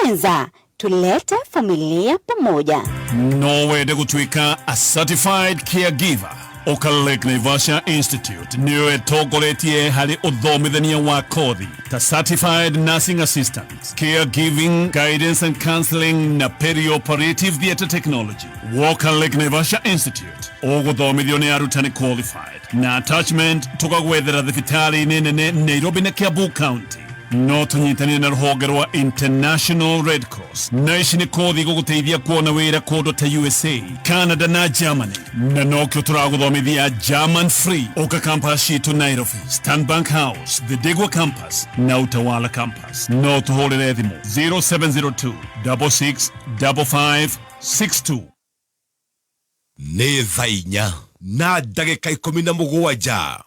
Menza, tulete familia pamoja. Nowende gutwika a certified caregiver. Oka Lake Naivasha Institute niyo etogoretie hali uthomithania wa kothi ta certified nursing assistant, caregiving, guidance and counseling na perioperative theatre technology. Oka Lake Naivasha Institute uguthomithio ni arutani qualified na attachment tukagwethera thibitari nene Nairobi na Kiambu County. No tunyitani na rũhonge rwa International Red Cross na ici nĩ kothi gũgũteithia kuona wĩra kũndũ ta USA, Canada na Germany. Na nokĩo tũragũthomithia German free. Oka campus citũ Nairobi, Stanbank House, The Digwa campus na Utawala campus. No tũhũrĩre thimũ 0702 665562. Nĩ thaa 4 na ndagĩka 17.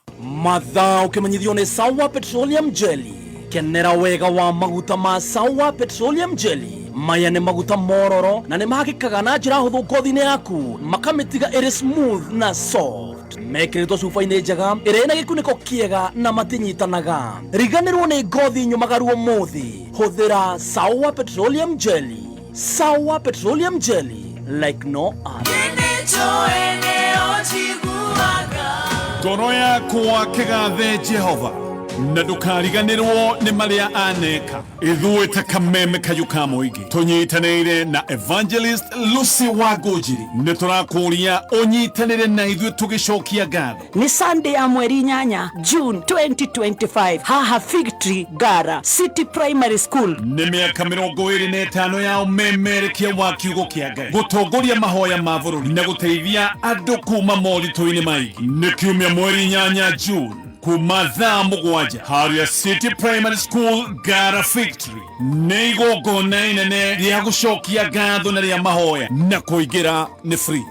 Mathaa ũkĩmenyithio nĩ Sawa Petroleum Jelly. Kenera wega wa maguta ma Sawa Petroleum Jelly. Maya nĩ maguta mororo na nĩ mahakĩkaga na njĩra hũthũ ngothi-inĩ yaku, makamĩtiga ĩrĩ smooth na soft. Mekĩrĩtwo cuba-inĩ njega ĩrĩ na gĩkunĩko kĩega na matinyitanaga. Riganĩrwo nĩ ngothi nyũmagaru ũmũthĩ, hũthĩra Sawa Petroleum Jelly. Sawa Petroleum Jelly, like no other. Ngoro yakwa kĩgathe Jehova na ndukariganirwo nĩ marĩa aneka. Ithuĩ ta kameme kayu ka mũingĩ tũnyitanĩire na Evangelist Lucy Wangũnjiri nĩ tũrakũria ũnyitanĩre na ithuĩ tũgĩcokia ngatho. Ni Sunday ya mweri 8 June 2025 haha Fig Tree Gara City Primary School. Nĩ mĩaka 25 ya ũmemerekia wa kiugo kĩa Ngai, gũtongoria mahoya ma bũrũri na gũteithia andũ kuma moritũ-inĩ maingĩ. Nĩ kiumia mweri 8 June kuma thaa 7 harĩa City Primary School Gara Victory nĩ igongona inene rĩa gũcokia ngatho na rĩa mahoya na kũingĩra nĩ free.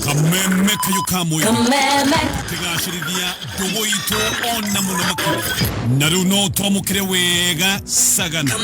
Kameme kayu ka mũingĩ kĩgacĩrithia ndũgũ itũ ona mũno makĩria, na rĩu no twamũkĩre wega Sagana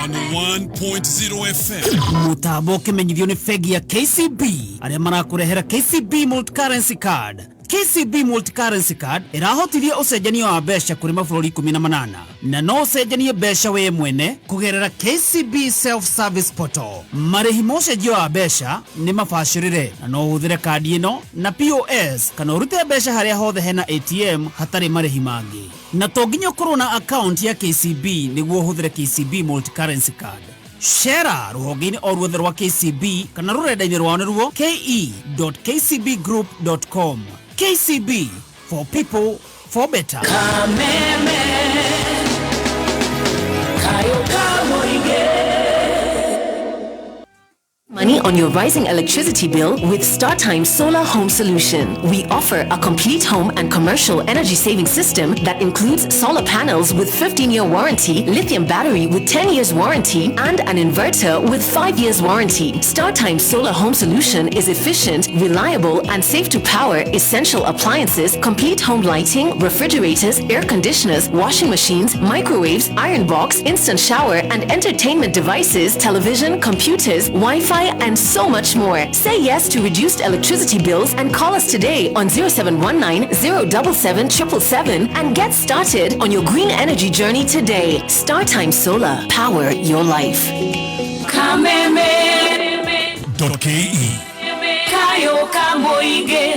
101.0 FM. Mũtambo ũkĩmenyithio nĩ bengi ya KCB arĩa marakũrehera KCB Multi-Currency Card. KCB Multi-Currency Card ĩrahotithia ũcenjania wa mbeca kũrĩ mabũrũri 18 na no ũcenjanie mbeca we mwene kũgerera KCB Self-Service Portal. Marĩhi ma ũcenjio wa mbeca nĩ mabacĩrĩre na no ũhũthĩre kandi ĩno na POS kana ũrute mbeca harĩa hothe hena ATM hatarĩ marĩhi mangĩ. Na to nginya ũkorwo na account ya KCB nĩguo ũhũthĩre KCB Multi-Currency Card. Share rũhonge-inĩ o ruothe rwa KCB kana rũrenda-inĩ rwao nĩruo ke.kcbgroup.com. KCB, for people, for better. Kameme kayo kamoige. Money on your rising electricity bill with StarTime Solar Home Solution. We offer a complete home and commercial energy saving system that includes solar panels with 15-year warranty, lithium battery with 10 years warranty, and an inverter with 5 years warranty. StarTime Solar Home Solution is efficient, reliable, and safe to power essential appliances, complete home lighting, refrigerators, air conditioners, washing machines, microwaves, iron box, instant shower, and entertainment devices, television, computers, Wi-Fi, and so much more. Say yes to reduced electricity bills and call us today on 0719 077 777 and get started on your green energy journey today. StarTime Solar. Power your life. .ke Kayo kamoige.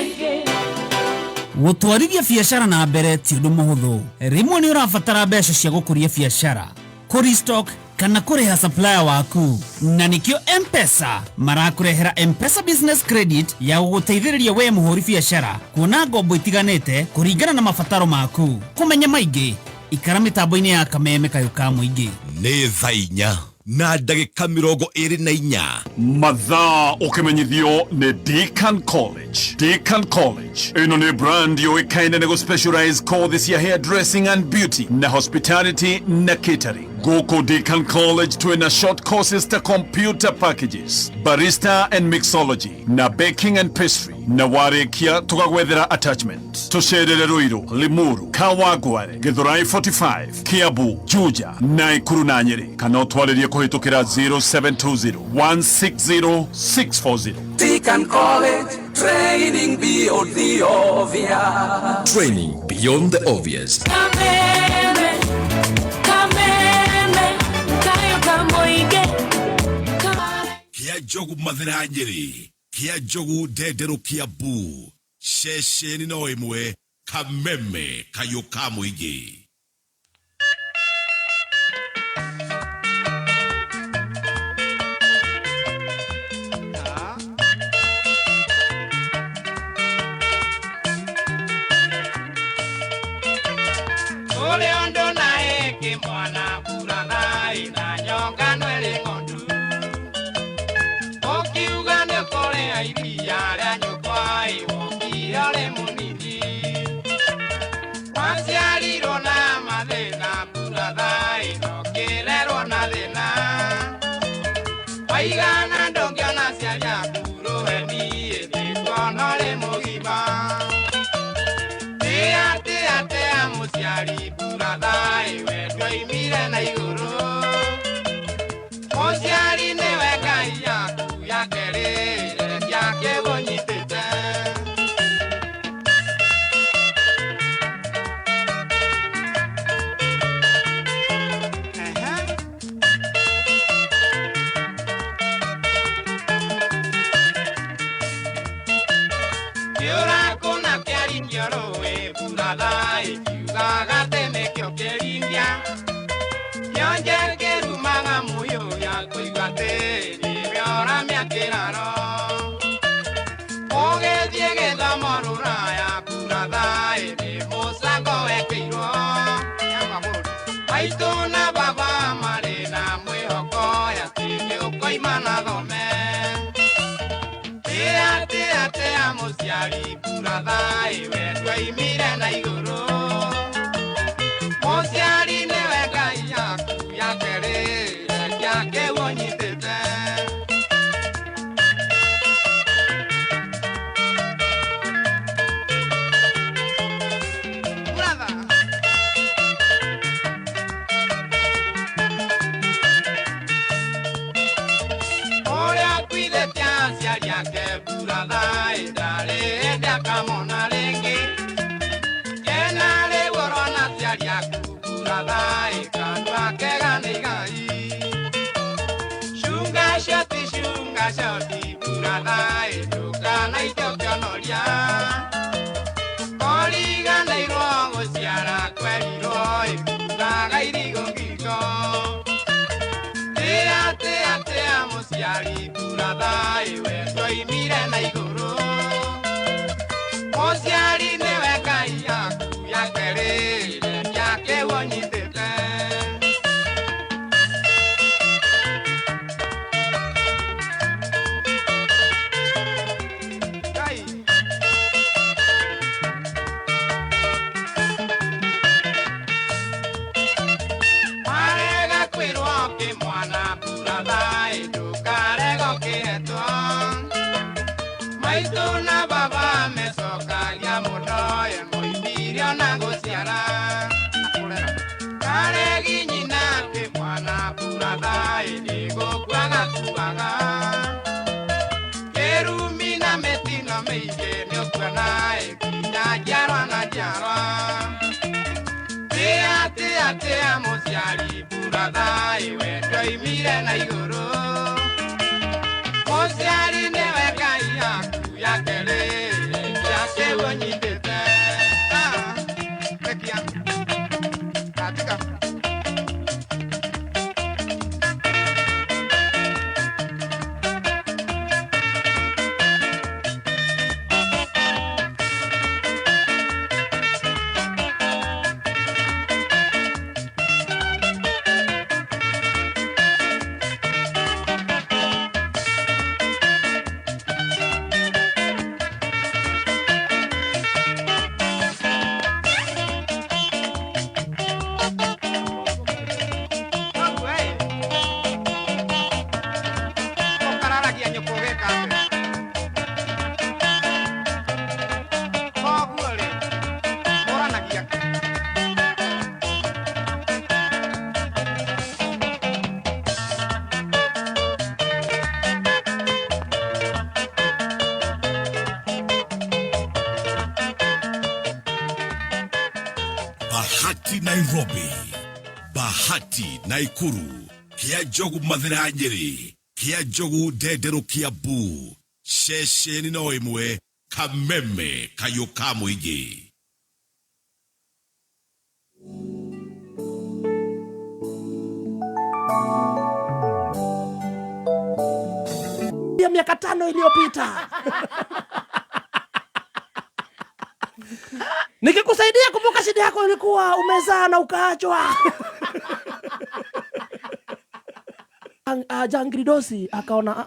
Gũtwarithia biacara na mbere ti ũndũ mũhũthũ. Rĩmwe nĩ ũrabatara mbeca cia gũkũria biacara, kũrestock kana kũrĩha supplier waku, na nĩkĩo M-Pesa marakũrehera M-Pesa Business Credit ya gũgũteithĩrĩria we mũhũri biacara kuona ngombo itiganĩte kũringana na mabataro maku. Kũmenya maingĩ, ikara mĩtambo-inĩ ya Kameme kayo ka mũingĩ. Nĩ thaa 4 na ndagĩka 24. Mathaa ũkĩmenyithio nĩ Deakin College. Deakin College ĩno nĩ brand yũĩkaine nĩ gũ-specialize courses cia hairdressing and beauty na hospitality na catering. Gũkũ Deakin College twĩna short courses ta computer packages, barista and mixology na baking and pastry, na warĩkia tũgagwethera attachment. Tũcerere Ruiru, Limuru, Kawangware, Githurai 45, Kiambu, Juja, Naikuru na Nyeri. Kana ũtwarĩrie kũhĩtũkĩra 0720 160 640. Deakin College, training beyond the obvious. Training beyond the obvious. Kameme njogu mathira Nyeri, kia njogu ndendero Kiambu, ceceni no imwe kameme kayuka muingi. Oleondo na eke mwana burathai na nyonga nwele ngondu Okiuga ne kore airia ria nyokwai Okia le munini Wasiariro na mathina burathai No kirero na thina Waigana ndongiona ciaria kuro heni Ethitwanole mugima Tea musiari burathai wendwa imire na iguru Musiari niwe Ngai yaku ya kerere yake wonyitete Yura kuna kiari nyoroe burathai Gagate me kyo kerindia Yonje kerumanga muyo ya kuigate Ni miora miakiraro Oge diege da morura ya burathai Ni musango wekeiro Aituna baba marina mwihoko ya tine ukoimana dhome Tea musiari burathai wendwa imire na iguru Musiari niwe Ngai yaku ya kerere yake wonyitete Brother Oria cuide ciaciari yake burathai Dare kamona lengi Kenare worona ciari yaku burathai Kanwa kegane Ngai Shunga shoti burathai Dukana itokionoria Korigana iro guciara kweriro Iburaga irigo ngiko Tea musiari burathai Wendwa imire na iguru Musiari niwe Ngai yaku ya kerere yake wonyitete Ngai Marega kwirwo ki mwana burathai Ndukarego kihetwo Maituna baba mecokagia muno ye muithirio na guciara Karegi nyina ki mwana burathai Ndigukua gakuaga Kerumi na metino miingi niukuona Nginya njiarwa na njiarwa Tea musiari burathai wendwa imire na iguru Musiari niwe Ngai yaku ya kerere yake wonyitete Rekia Katika Bahati Nairobi, Bahati Naikuru, kia njogu mathira Nyeri, kia njogu ndenderukia bu ceceni no imwe kameme kayuka muingi. Ya miaka 5 iliyopita. Nikikusaidia kumbuka shida yako ilikuwa umezaa na ukaachwa. Jangridosi akaona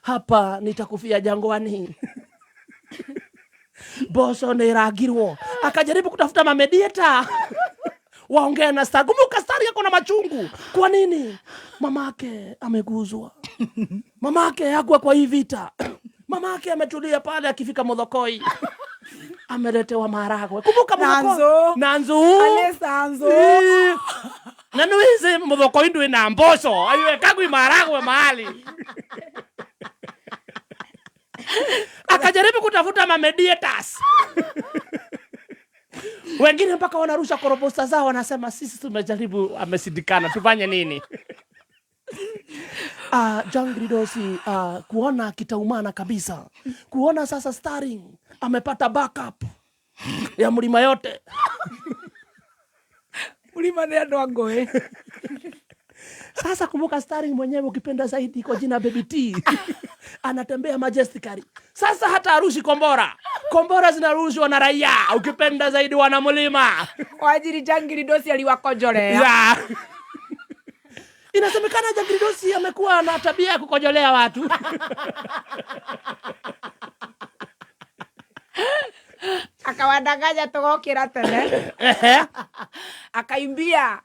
hapa nitakufia jangwani. Boso niragirwo. Akajaribu kutafuta mamedieta. Waongea na Star. Kumbuka Star yako na machungu. Kwa nini? Mamake ameguzwa. Mamake hakuwa kwa hii vita. Mamake ametulia pale akifika Modhokoi. Ameletewa maharagwe. Kumbuka Modhokoi. Nanzo. Alessanzo. Nanuize Modhokoi ndio ina mboso. Aiwekagwi maharagwe mahali. Akajaribu kutafuta mamedietas. Wengine mpaka wanarusha koroposta zao wanasema sisi tumejaribu amesindikana tufanye nini? Jangridosi kuona kitaumana kabisa. Kuona sasa Starring amepata backup ya mlima yote. Mlima ni ndo ngoe. Sasa kumbuka Starring mwenyewe ukipenda zaidi kwa jina Baby T. Anatembea majestically. Sasa hata arushi kombora. Kombora zinarushwa na raia. Ukipenda zaidi wana mlima. Kwa ajili Jangridosi aliwakojolea. Yeah. Inasemekana Jangridosi amekuwa na tabia ya kukojolea watu. Akawadanganya tugokira tene. Akaimbia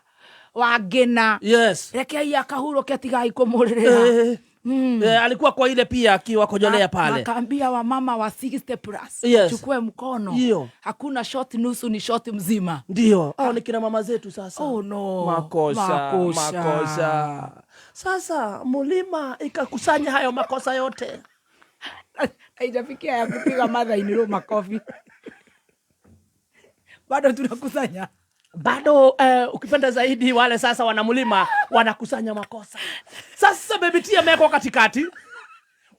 wagena. Yes. Reke akahuro ketigai kumurira. Alikuwa kwa ile pia akiwa kojolea pale. Akaambia wa mama wa 60 plus. Yes. Chukue mkono. Iyo. Hakuna shot nusu ni shot mzima. Ndio. Ni kina mama zetu sasa. Oh no. Makosa. Sasa mlima ikakusanya hayo makosa yote. Haijafikia ya kupiga madha iniro makofi. Bado tunakusanya. Bado ukipenda zaidi wale sasa wanamlima wanakusanya makosa. Sasa Baby T ameko katikati.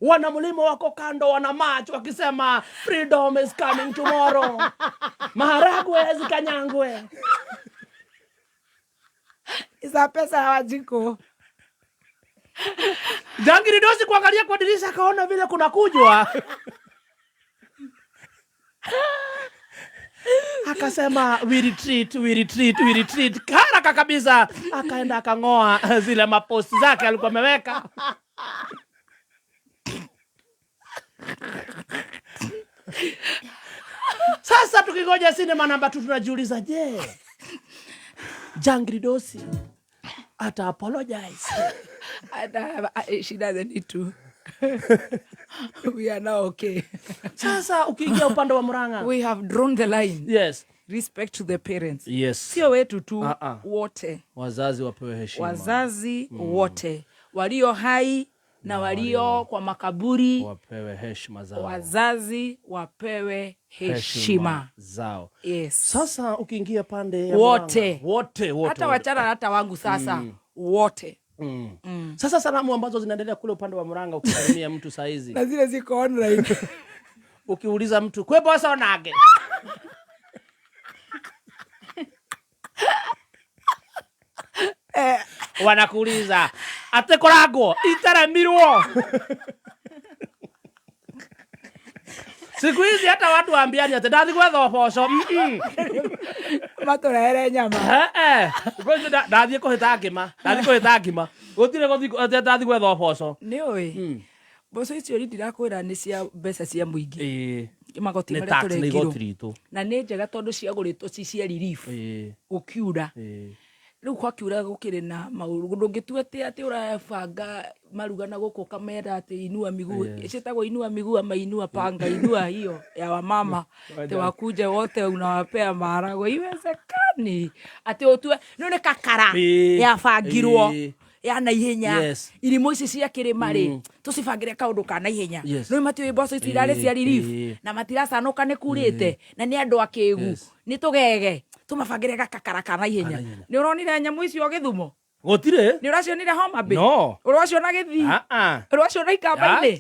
Wanamlima wako kando wana march wakisema freedom is coming tomorrow. Maharagwe zikanyangwe. Isa pesa hawajiko. Jangridosi kuangalia kwa dirisha akaona vile kuna kujwa. Akasema we retreat. Haraka kabisa akaenda akangoa zile maposti zake alikuwa ameweka. Sasa tukingoja sinema namba 2 tunajiuliza Jangridosi ata apologize. She doesn't need to. We are now okay. Sasa ukiingia upande wa Murang'a, we have drawn the line. Yes. Respect to the parents. Yes. Sio wetu tu, wote. Wazazi wapewe heshima. Wazazi wote. Walio hai na walio kwa makaburi wapewe heshima zao. Wazazi wapewe heshima zao. Yes. Sasa ukiingia pande ya wote. Hata wachana hata wangu sasa. Wote. Sasa salamu ambazo zinaendelea kule upande wa Murang'a ukisalimia mtu saizi. Na zile ziko online. Ukiuliza mtu kwe bosa onage. Wanakuuliza ate korago itaramirwo. Siku hizi hata watu waambiani ate ndathi gwetha boco. Maturere nyama. Ndathi kuhita ngima. Gutire guthi ate ndathi gwetha boco. Ni oi. Boco icio ndirakwira ni cia mbeca cia muingi. Magoti maria turekirwo. Na ni njega tondu ciaguritwo ci cia relief. Ukiura. Riu kwa kiura gukire na mauru ndungituete ati urabanga maruga na guko kamera ati inua miguu citagwo inua miguu ama inua panga inua hiyo ya wamama te wakuja wote unawapea maharagwe iwezekani ati utue none kakara ya fangirwo ya na ihenya irimo ici cia kirima ri tucibangire kaundu kana ihenya no matiwe boso itirare cia relief na matiracanuka ni kurite na ni andu akigu ni tugege tumabangire gakakara kana ihenya ni uronire nyamu icio Githumo Gotire? Ni uracionire Homa Bay? No. Uraciona Githii? Uraciona Ikamba-inĩ?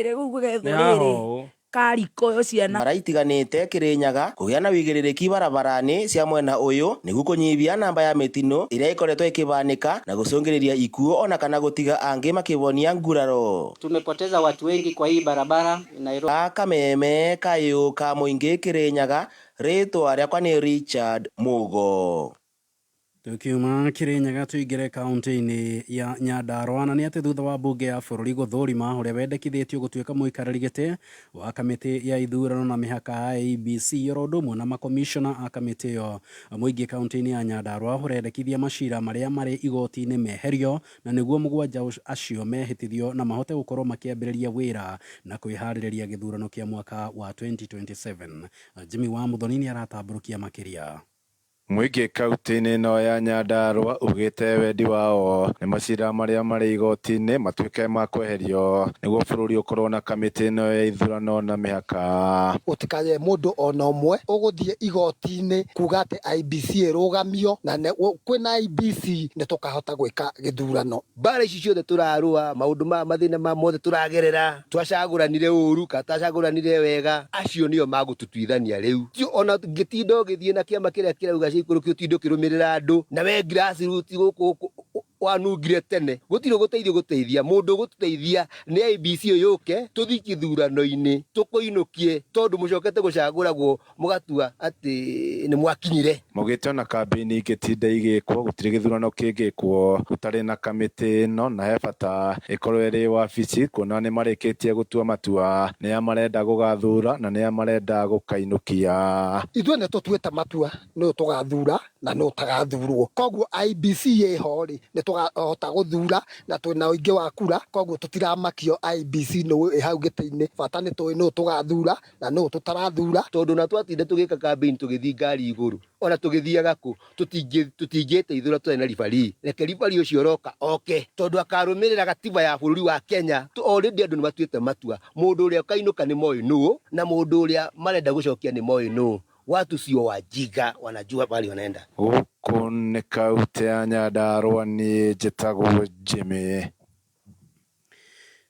Rĩu gũgethwo kariko yo ciana maraitiganĩte Kĩrĩnyaga kũgĩa na wĩigĩrĩrĩki barabara-inĩ cia mwena ũyũ nĩguo kũnyihia namba ya mĩtino ĩrĩa ĩkoretwo ĩkĩbanĩka na gũcũngĩrĩria ikuũ ona kana gũtiga angĩ makĩbonia nguraro. Tumepoteza watu wengi kwa hii barabara Nairobi. Kameme kayo ka mũingĩ Kĩrĩnyaga, rĩtwa rĩakwa nĩ Richard Mugo. Tukiuma Kĩrĩnyaga tuingĩre kaunti-inĩ ya Nyandarua, na nĩ atĩ thutha wa mbunge ya bũrũri gũthũrima ũrĩa wendekithĩtio gũtuĩka mũikarĩri gĩtĩ wa kamĩtĩ ya ithurano na mĩhaka IEBC, oro ũndũ ũmwe na makomishona a kamĩtĩ ĩyo, mũingĩ kaunti-inĩ ya Nyandarua ũrendekithia macira marĩa marĩ igoti-inĩ meherio, na nĩguo mũgwanja acio mehĩtithio na mahote gũkorwo makĩambĩrĩria wĩra na kwĩharĩrĩria gĩthurano kĩa mwaka wa 2027. Jimmy wa Muthoni nĩ aratambũrũkia makĩria. Mũingĩ kaunti-inĩ ĩno ya Nyandarua ugĩte wendi wao nĩ macira marĩa marĩ igoti-inĩ matuĩke ma kweherio nĩguo bũrũri ũkorwo na kamĩtĩ ĩno ya ithurano na mĩhaka. Gũtikaye mũndũ ona ũmwe ũgũthiĩ igoti-inĩ kuga atĩ IEBC ĩrũgamio na kwĩna IEBC nĩ tũkahota gwĩka gĩthurano. Mbara ici ciothe tũrarũa, maũndũ ma mathĩna ma mothe tũragerera, twacagũranire ũru kana twacagũranire wega, acio nĩo magũtũtuithania rĩu. Ona ngĩtinda ũgĩthiĩ na kĩama kĩrĩa kĩrauga ikũrũkio tindo kĩrũmĩrĩra andũ na we grassroots gũkũ wanungire tene gũtirĩ gũteithia mũndũ gũteithia nĩ IEBC yũke tũthi gĩthurano-inĩ tũkũinũkie tondũ mũcokete gũcagũragwo mũgatua atĩ nĩ mwakinyire. Mũgĩte ona kambĩini igĩtinda igĩkwo gũtirĩ gĩthurano kĩngĩkwo gũtarĩ na kamĩtĩ ĩno, na he bata ĩkorwo ĩrĩ wabici kuona nĩ marĩkĩtie gũtua matua nĩ marenda gũgathura na nĩ marenda gũkainũkia. Ithuĩ nĩ tũtuĩte matua nĩ tũgathura na nĩ ũtagathurwo, koguo IEBC ĩho-rĩ nĩ tũgahota gũthura na twĩna ũingĩ wa kura, koguo tũtiramakio IEBC nĩ hau gĩtĩ-inĩ, bata nĩ tũĩ nũ tũgathura na nũ tũtarathura, tondũ na twatinda tũgĩka kambĩini tũgĩthiĩ ngari igũrũ ona tũgĩthiaga kũ tũtingĩteithũra tũrĩ na ribari, reke ribari ũcio ũroka oke tondũ akarũmĩrĩra gatiba ya bũrũri wa Kenya. Already andũ nĩ matuĩte matua, mũndũ ũrĩa ũkainũka nĩ moĩ nũ na mũndũ ũrĩa marenda gũcokia nĩ moĩ nũ. Watu sio wajinga, wanajua pale wanaenda. Huku ni kaunti ya Nyandarua, ni njĩtagwo Jimmy.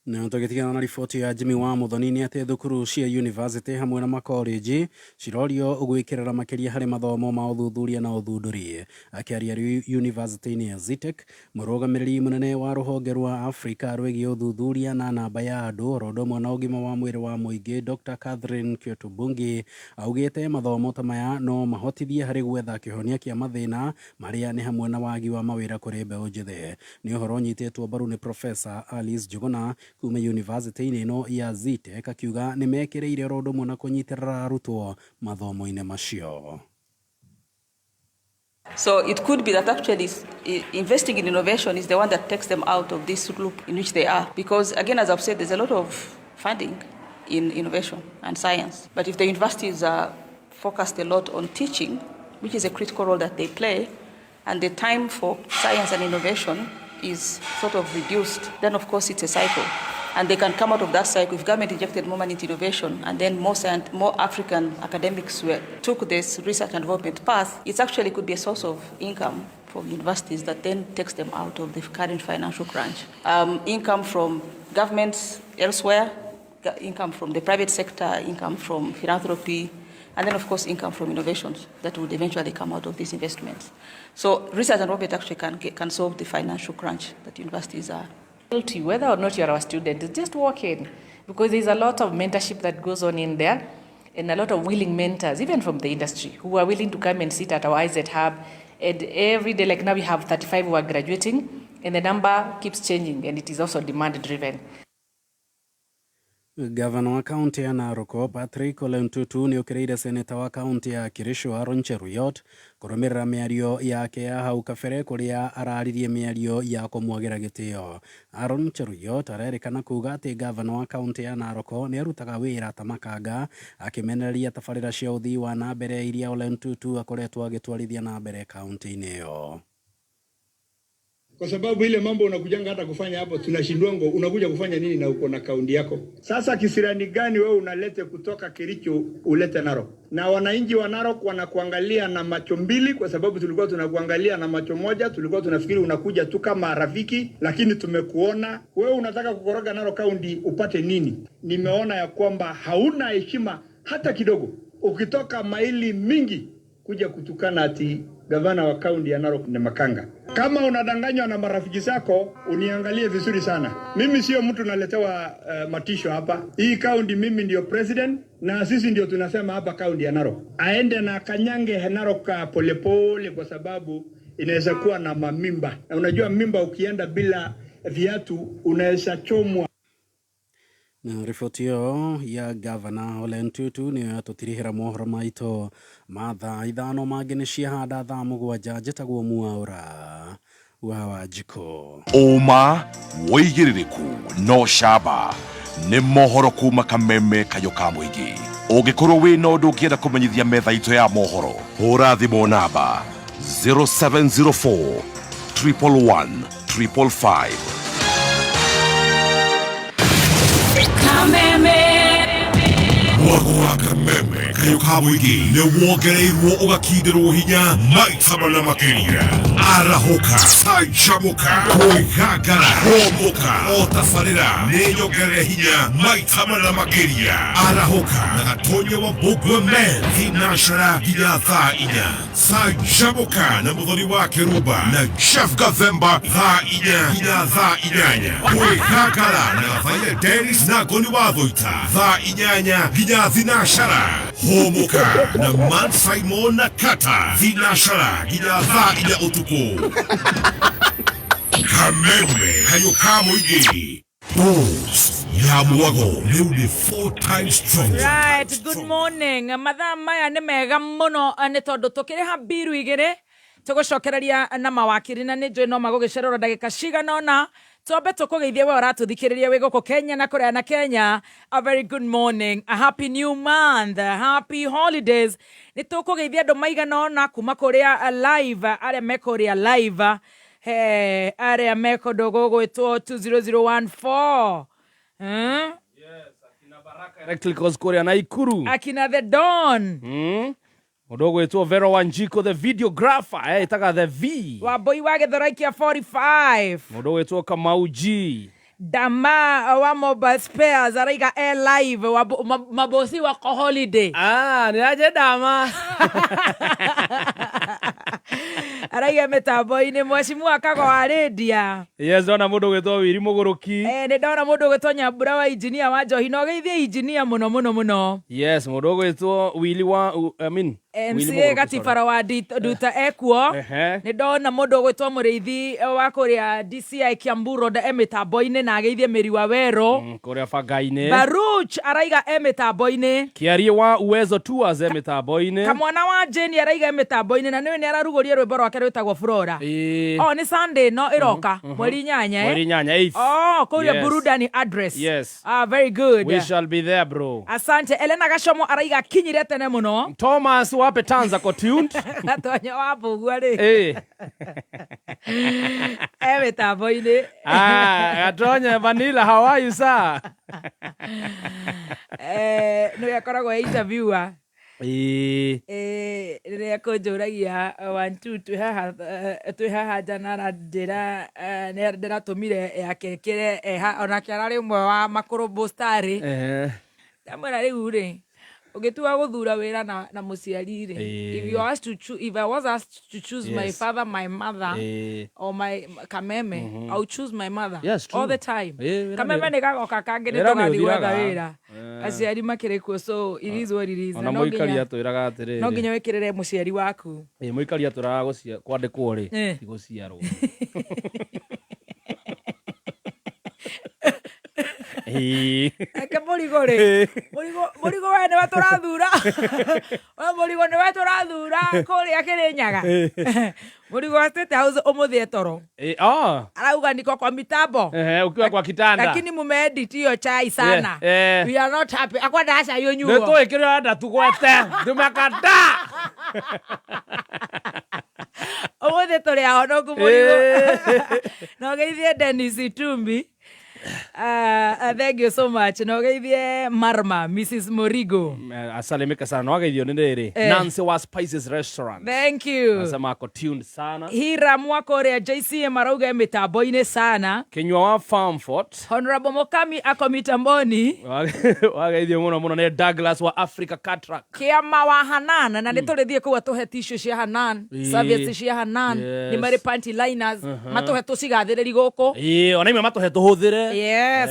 Na tũgĩtigana na riboti ya Jimmy wa Muthoni nĩ atĩ thukuru cia university hamwe na makoleji cirorio gwĩkĩrĩra makĩria harĩ mathomo ma ũthuthuria na ũthundũri. Akĩaria university-inĩ ya ZITEC, mũrũgamĩrĩri mũnene wa rũhonge rwa Afrika rwĩgiĩ ũthuthuria na namba ya andũ oro ũndũ ũmwe na ũgima wa mwĩrĩ wa mũingĩ, Dr. Catherine Kyotubungi augĩte mathomo ta maya no mahotithie harĩ gwetha kĩhonia kĩa mathĩna marĩa nĩ hamwe na wagi wa mawĩra kũrĩ mbeũ njĩthĩ. Nĩ ũhoro ũnyitĩtwo mbaru nĩ Professor Alice Njuguna kuma university-inĩ ĩno ya ZITEC, akiuga nĩ mekĩrĩire oro ũndũ ũmwe na kũnyitĩrĩra arutwo mathomo-inĩ macio. So it could be that actually investing in innovation is the one that takes them out of this loop in which they are. Because again, as I've said, there's a lot of funding in innovation and science. But if the universities are focused a lot on teaching, which is a critical role that they play, and the time for science and innovation is sort of reduced, then of course it's a cycle. And they can come out of that cycle if government injected more money into innovation and then more African academics took this research and development path. It actually could be a source of income for universities that then takes them out of the current financial crunch. Income from governments elsewhere, income from the private sector, income from philanthropy, and then of course income from innovations that would eventually come out of these investments. So research and development actually can solve the financial crunch that universities are. Whether or not you're our student, just walk in, because there's a lot of mentorship that goes on in there and a lot of willing mentors, even from the industry, who are willing to come and sit at our IZ Hub. And every day, like now we have 35 who are graduating, and the number keeps changing, and it is also demand driven. Gavana wa kaunti ya Narok Patrick Ole Ntutu nĩ ũkĩrĩire seneta wa kaunti ya Kericho Aaron Cheruiyot kũrũmĩrĩra mĩario yake ya hau kabere kũrĩa araririe mĩario ya kũmwagĩra gĩtĩo. Aaron Cheruiyot arerĩkana kuga atĩ gavana wa kaunti ya Narok nĩ arutaga wĩra ta makanga akĩmenereria tabarĩra cia ũthii wa na mbere iria Ole Ntutu akoretwo agĩtwarithia na mbere kaunti-inĩ ĩyo. Kwa sababu ile mambo unakujanga hata kufanya hapo tunashindwango, unakuja kufanya nini na uko na kaunti yako? Sasa kisirani gani wewe unalete kutoka Kericho ulete Narok? Na wananchi wa Narok wanakuangalia na macho mbili, kwa sababu tulikuwa tunakuangalia na macho moja. Tulikuwa tunafikiri unakuja tu kama rafiki, lakini tumekuona wewe unataka kukoroga Narok County upate nini? Nimeona ya kwamba hauna heshima hata kidogo. Ukitoka maili mingi kuja kutukana ati gavana wa kaunti ya Narok ni Makanga. Kama unadanganywa na marafiki zako, uniangalie vizuri sana. Mimi sio mtu naletewa matisho hapa. Hii kaunti mimi ndio president na sisi ndio tunasema hapa kaunti ya Narok. Aende na kanyange Narok polepole, kwa sababu inaweza kuwa na mamimba. Na unajua mimba ukienda bila viatu unaweza chomwa. Na riboti yo ya Gavana Ole Ntutu niyo yatutirihira mohoro maito mathaa ithano mangĩ nĩ ciahanda thaa mũgwanja njĩtagwo Mwaũra wa Wanjikũ. Ũma, wĩigĩrĩrĩku no camba nĩ mohoro kuma Kameme kayo ka mũingĩ. Ũngĩkorwo wĩ na ũndũ ũngĩenda kũmenyithia metha itũ ya mohoro, hũra thimũ namba 0704 111 555. Mwago wa Kameme kayo ka mũingĩ nĩ wongereirwo ũgakindĩrwo hinya maita mana makĩria. Arahoka, canjamũka, kwĩgangara, homoka, o tabarĩra nĩ nyongerere hinya maita mana makĩria. Arahoka na gatonye wa Mbũgua Men thinacara nginya thaa 4. Canjamũka na mũthoni wa Kĩrumba na Chef Gathemba thaa 4 nginya thaa 8. Kwĩgangara na Gathaiya Dennis na Ngoni wa Thũita thaa 8 nginya thinacara. Homoka na Man Simon na Kata thinacara nginya thaa 4 ũtukũ. Kameme kayo ka mũingĩ. Boost ya Mwago rĩu nĩ 4 times stronger. Right, good morning. Mathaa maya nĩ mega mũno nĩ tondũ tũkĩrĩha mbiru igĩrĩ tũgũcokereria na mawakiri na nĩ njũĩ no magũgĩcererwo ndagĩka cigana ũna. Tobe tũkũgeithia we ũratũthikĩrĩria wĩ gũkũ Kenya na kũrĩa na Kenya. A very good morning, a happy new month, happy holidays. Nĩ tũkũgeithia andũ maigana ũna kuma kũrĩa live, arĩa me kũrĩa live, arĩa me kũndũ gũgwĩtwo 20014. Yes, akina Baraka Electricals kũrĩa na Ikuru. Akina The Dawn. Mũndũ gwĩtwo Vero Wanjiko the videographer, itaga the V. Wambui wa Gĩthũraikia 45. Mũndũ gwĩtwo Kamau G. Dama wa Mobile Spares araiga air live wa mabosi wa holiday. Ni aje Dama. Araiga mitambo-inĩ mheshimiwa Kago wa Redia. Yes, ndona mũndũ gwĩtwo Wiri Mũgũrũki. Nĩ ndona mũndũ gwĩtwo Nyambura wa engineer wa Njohi no geithie engineer mũno. Yes, mũndũ gwĩtwo Willy wa MCA Gatibara wa Duta ekuo. Nĩ ndona mũndũ gwĩtwo Mũrĩithi wa kũrĩa DCI Kiambu Road mitambo-inĩ na geithie Mĩri wa Wero. Kũrĩa Banga-inĩ. Baruch araiga mitambo-inĩ. Kiarie wa Uwezo Tours mitambo-inĩ. Kamwana wa Jane araiga mitambo-inĩ na nĩ ararugũria rwĩmbo rwake rwĩtagwo Flora. Nĩ Sunday no iroka mweri 8. Mweri 8. Kũrĩa Burudani address. Yes. Very good. We shall be there, bro. Asante. Elena Gashomo araiga kinyire tene mũno. Thomas wape Tanza kotuned. Gatonyo wa Mbũgua rĩ. Mitambo-inĩ. Gatonyo Vanilla, how are you, sir? Nĩ akoragwo interviewer. Rĩrĩa kũnjũragia 1 2 twĩ haha njana na ndĩratũmire yakekere onake ararĩ ũmwe wa makũrũ starĩ. Ndamwĩra rĩu rĩ ũgĩtua gũthura wĩra na mũciari rĩ, if I was asked to choose my father, my mother, or my Kameme, I would choose my mother all the time. Kameme nĩ gagoka kangĩ nĩ tũgathiĩ gwetha wĩra aciari makĩrĩ kuo, so it is what it is. Ona mũikaria twĩraga atĩrĩrĩ, no nginya wĩkĩrĩre mũciari waku. Mũikaria twĩraga kwandĩkwo rĩ ti gũciarwo. Eke mũrigo rĩ, mũrigo we nĩwe tũrathura. Mũrigo nĩwe tũrathura kũrĩa Kĩrĩnyaga. Mũrigo wa State House ũmũthĩ toro. Arauga niko kwa mitambo. Ukiwa kwa kitanda. Lakini mumeedit hiyo chai sana. We are not happy. Akwa dasha hiyo nyuo. Nĩtũĩkĩrĩra nda tugwete. Ndũmakata. Omothe tuli ahonoku murigo. No geithie Dennis Itumbi. Thank you so much. No geithie Marma, Mrs. Morigo. Asalimika sana. No geithio ni riri. Nancy wa Spices Restaurant. Thank you. Nasema ako tuned sana. Hira mwako ria JC marauga mitambo-ini sana. Kenywa wa Farmfort. Honorable Mokami ako mitamboni. Wageithio muno ni Douglas wa Africa Cataract. Kiama wa Hanan na niturithie kuwa tuhe tissue cia Hanan, serviettes cia Hanan, ni mari panty liners, matuhe tucigathiriri guku. Ona ime matuhe tuhuthire. Yes.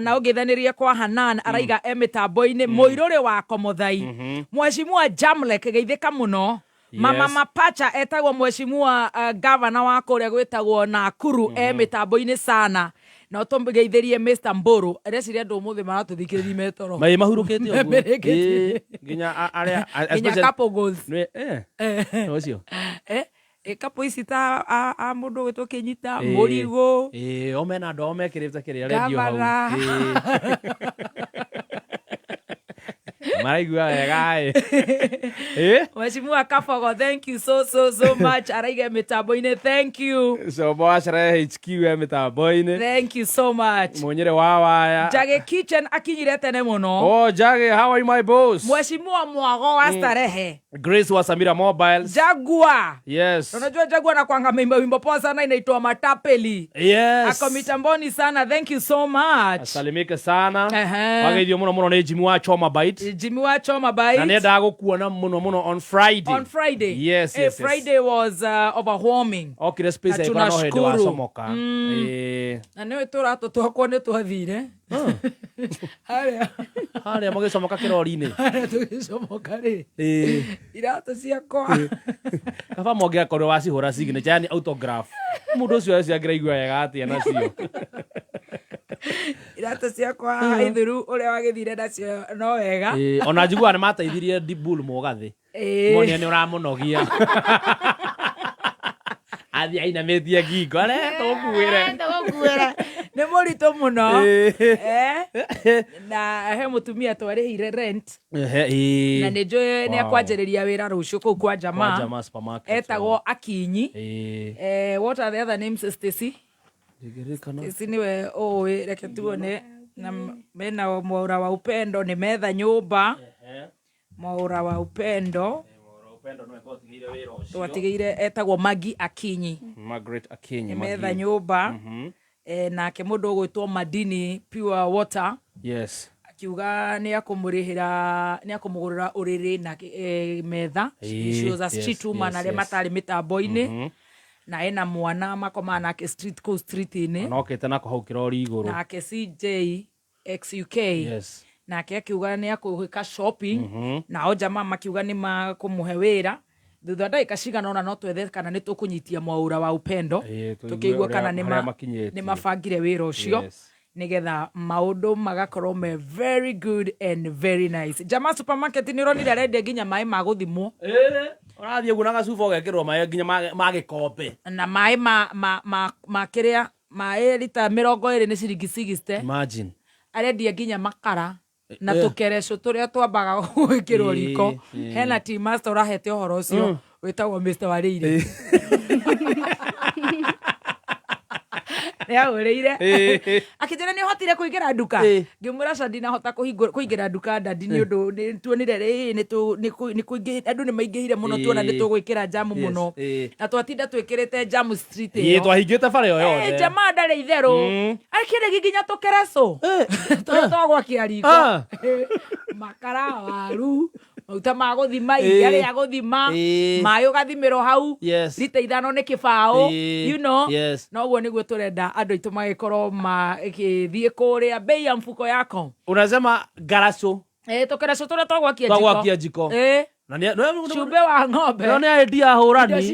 Na ugithaniria kwa Hanan araiga mitambo-ini muiruri wa Komuthai. Mheshimiwa Jamlek geithika muno. Mama Mapacha etagwo mheshimiwa governor wa kuria gwitagwo Nakuru mitambo-ini sana. Na tombegeithĩrie Mr. Mburu areciria andu muthi maratuthikiriria metoro mai mahurukite uguo nginya aria nginya couple goals no cio couple ici ta a mundu gwitwo Kinyita Murigo omena ndo omekirite kiria radio hau Maraigua wega Mheshimiwa Kafogo, thank you so much. Araiga mitambo-ini, thank you. So boss HQ mitambo-ini. Thank you so much. Munyere wawaya. Jage Kitchen akinyire tene muno. Oh Jage, how are you my boss? Mheshimiwa Mwago wa Starehe. Grace wa Samira Mobiles. Jaguar. Yes. Unajua Jaguar na kwanga wimbo poa sana inaitwa Matapeli. Yes. Ako mitamboni sana. Thank you so much. Asalimike sana. Wageithio muno ni Jimmy wa Choma Bite. Jimmy wa Choma Bite. Na nenda gukuona muno on Friday. On Friday. Yes. Friday was overwhelming. Okay, space ya ikono hedi wa somoka. Na niwe turato twakwo ni twathire. Haria magicomoka kirori-ini. Haria tugicomoka ri. Irato ciakwa. Kaba monge akorwo wacihura signature yani autograph. Mundu ucio aciagira igua wega atia nacio. Irato ciakwa ithuru uria wagithire nacio no wega. Ona njigua ni mateithirie Dibul Mugathi. Monia ni uramunogia. Athi aina metia gingo ale tokuwira ne morito muno na he mutumia twarihire rent na ne joye ne akwanjiriria wira rucio ku kwa jamaa etagwo Akinyi what are the other names Stacy niwe reke tuone na mena Mwaura wa Upendo ni metha nyumba Mwaura wa Upendo twatigire etagwo Magi Akinyi Margaret Akinyi metha nyumba nake mundu ugwitwo Madini Pure Water yes akiuga ni akumugurira uriri na metha she was a street woman aria matari mitambo-ini na ena mwana makoma nake street co street ini nokete nako hau kirori iguru nake CJ XUK yes nake akiuga ni akuhika shopping na o jamaa makiuga ni makumuhe wira thutha ndagika cigana ona no twethe kana ni tukunyitia Mwaura wa Upendo tukigwa kana ni mabangire wira ucio nigetha maundu magakorwo me very good and very nice. Jamaa supermarket ni ronire rendi nginya mai maguthimwo urathie uguo na gacuba ugekirwo mai nginya magikombe na mai ma kiria mai lita 20 ni ciringi 60 imagine arendia nginya makara na tukereco turia twambaga gwikirwo riko hena team master urahete uhoro ucio witagwo Mr. Warire neagureire akijana ni hotire kuingira nduka ngimura Sadi na hota kuingira nduka Dadi ni undu ni tuonire ni kuingira andu ni maingihire muno tuona ni tugwikira jamu muno na twatinda twikirite jamu street iyo twahingite bare yo yothe jamaa ndare itheru akire ginya tukereco twagwa kiariko makara waru uta maguthima yale ya guthima mayo gathimiro hau lita 5 ni kibao you know no guo niguo turenda andu itu magikorwo magithie kuria bei ya mfuko yako unasema garaco tukereco turia twagwakia jiko na ni chumbe wa ng'ombe no ni idea hurani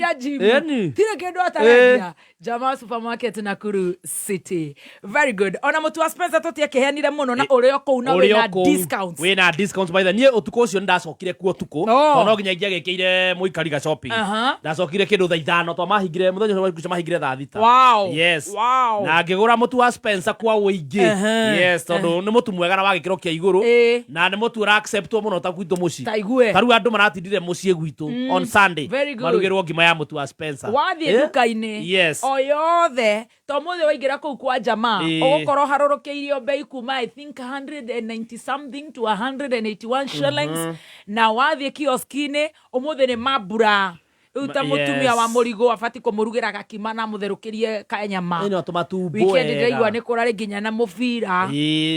tire kendo ataragia Jamaa supermarket Nakuru City. Very good. Ona mutu wa Spencer totia kehenire muno na urio kou na wina discounts. Wina discounts by the nie utuko ucio ndacokire ku utuko. Tono nginya ingia gekire muikari ga shopping. Ndacokire kindu thaa 5 twa mahingire muthenya wa mahingire thaa 6. Wow. Yes. Wow. Na ngigura mutu wa Spencer kwa uingi. Yes, tondo ni mutu mwega na wagikiro kia iguru. Na ni mutu ra acceptwo muno ta kwitu muci. Taigue. Taru andu maratindire mucie gwitu on Sunday marugirwo ngima ya mutu wa Spencer wathie duka-ini yes o yothe to muthe waingira kuu kwa jamaa ugukorwo harorokeirio bei kuma I think 190 something to 181 shillings na wathie kioskini umuthe ni mabura uta mutumia wa murigo afati kumurugira gakima na mutherukirie kanyama ino tomatumbo weekend ndaigwa ni kurari nginya na mubira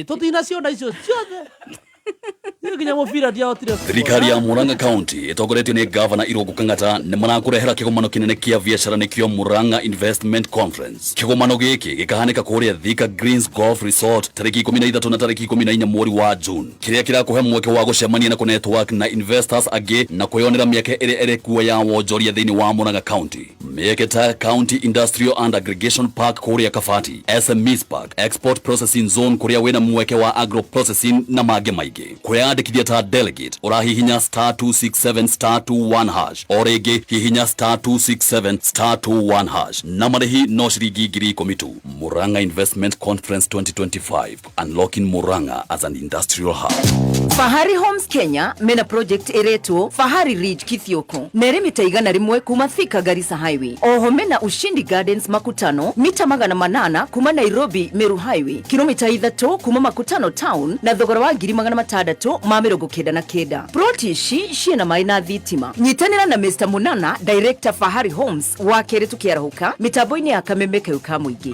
tutina ciona icio ciothe Thirikari ya Murang'a County itogoretio ni Governor Irungu Kang'ata ni marakurehera kigomano kinene kia biashara nikio Murang'a Investment Conference. Kigomano giki gikahanika kuria Thika Greens Golf Resort tariki 13 na tariki 14 mweri wa June. Kiria kirakuhe mweke wa gucemania na network na investors agi na kuyonera mieke ere kuwa ya wonjoria thiini wa Murang'a County. Mieke ta County Industrial and Aggregation Park kuria Kafati, SMEs Park, Export Processing Zone kuria wena mweke wa agro processing na mage maige. Kweyandikithia ta delegate urahihinya *267*21# orege hihinya *267*21# na marehi no shiringi 10,000 tu. Murang'a Investment Conference 2025, unlocking Murang'a as an industrial hub. Fahari Homes Kenya mena project ereto Fahari Ridge Kithioko neremita igana rimwe kuma Thika Garissa Highway. Oho mena Ushindi Gardens Makutano mita 800 kuma Nairobi Meru Highway, kilomita 3 kuma Makutano Town na thogora wa 699. Proti ici ciena mai na thitima. Nyitanira na Mr. Munana, Director Fahari Homes wa keretu kiarahuka mitambo-ini ya Kameme Kayuka Muingi.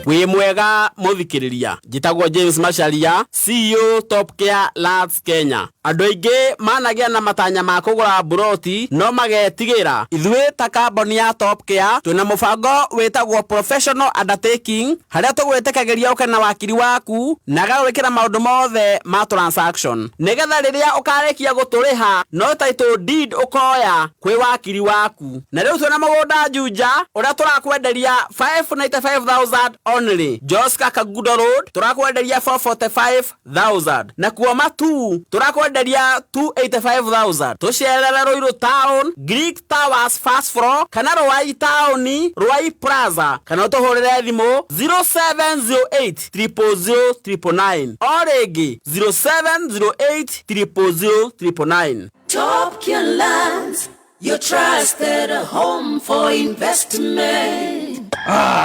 Wi mwega muthikiriria njitagwo James Macharia, CEO Top Care Lands Kenya. Andu aingi managia na matanya ma kugura buroti no magetigira ithuĩ ta kamboni ya Top Care twina mubango witagwo professional undertaking haria tugwitikagiria uke na wakiri waku na gagwikira maundu mothe ma transaction nigetha riria ukarikia guturiha no title deed ukoya kwi wakiri waku na riu twina mugunda Juja uria turakwenderia 595,000 only. Joska Kagudo Road turakwenderia 445,000 na kuoma tu turakwenderia 285,000. Tusherera Ruiru Town, Greek Towers First Floor kana Ruai Town, Ruai Plaza kana tuhurire thimu 0708000999 oregi 0708000999. Top Care Lands, your trusted home for investment.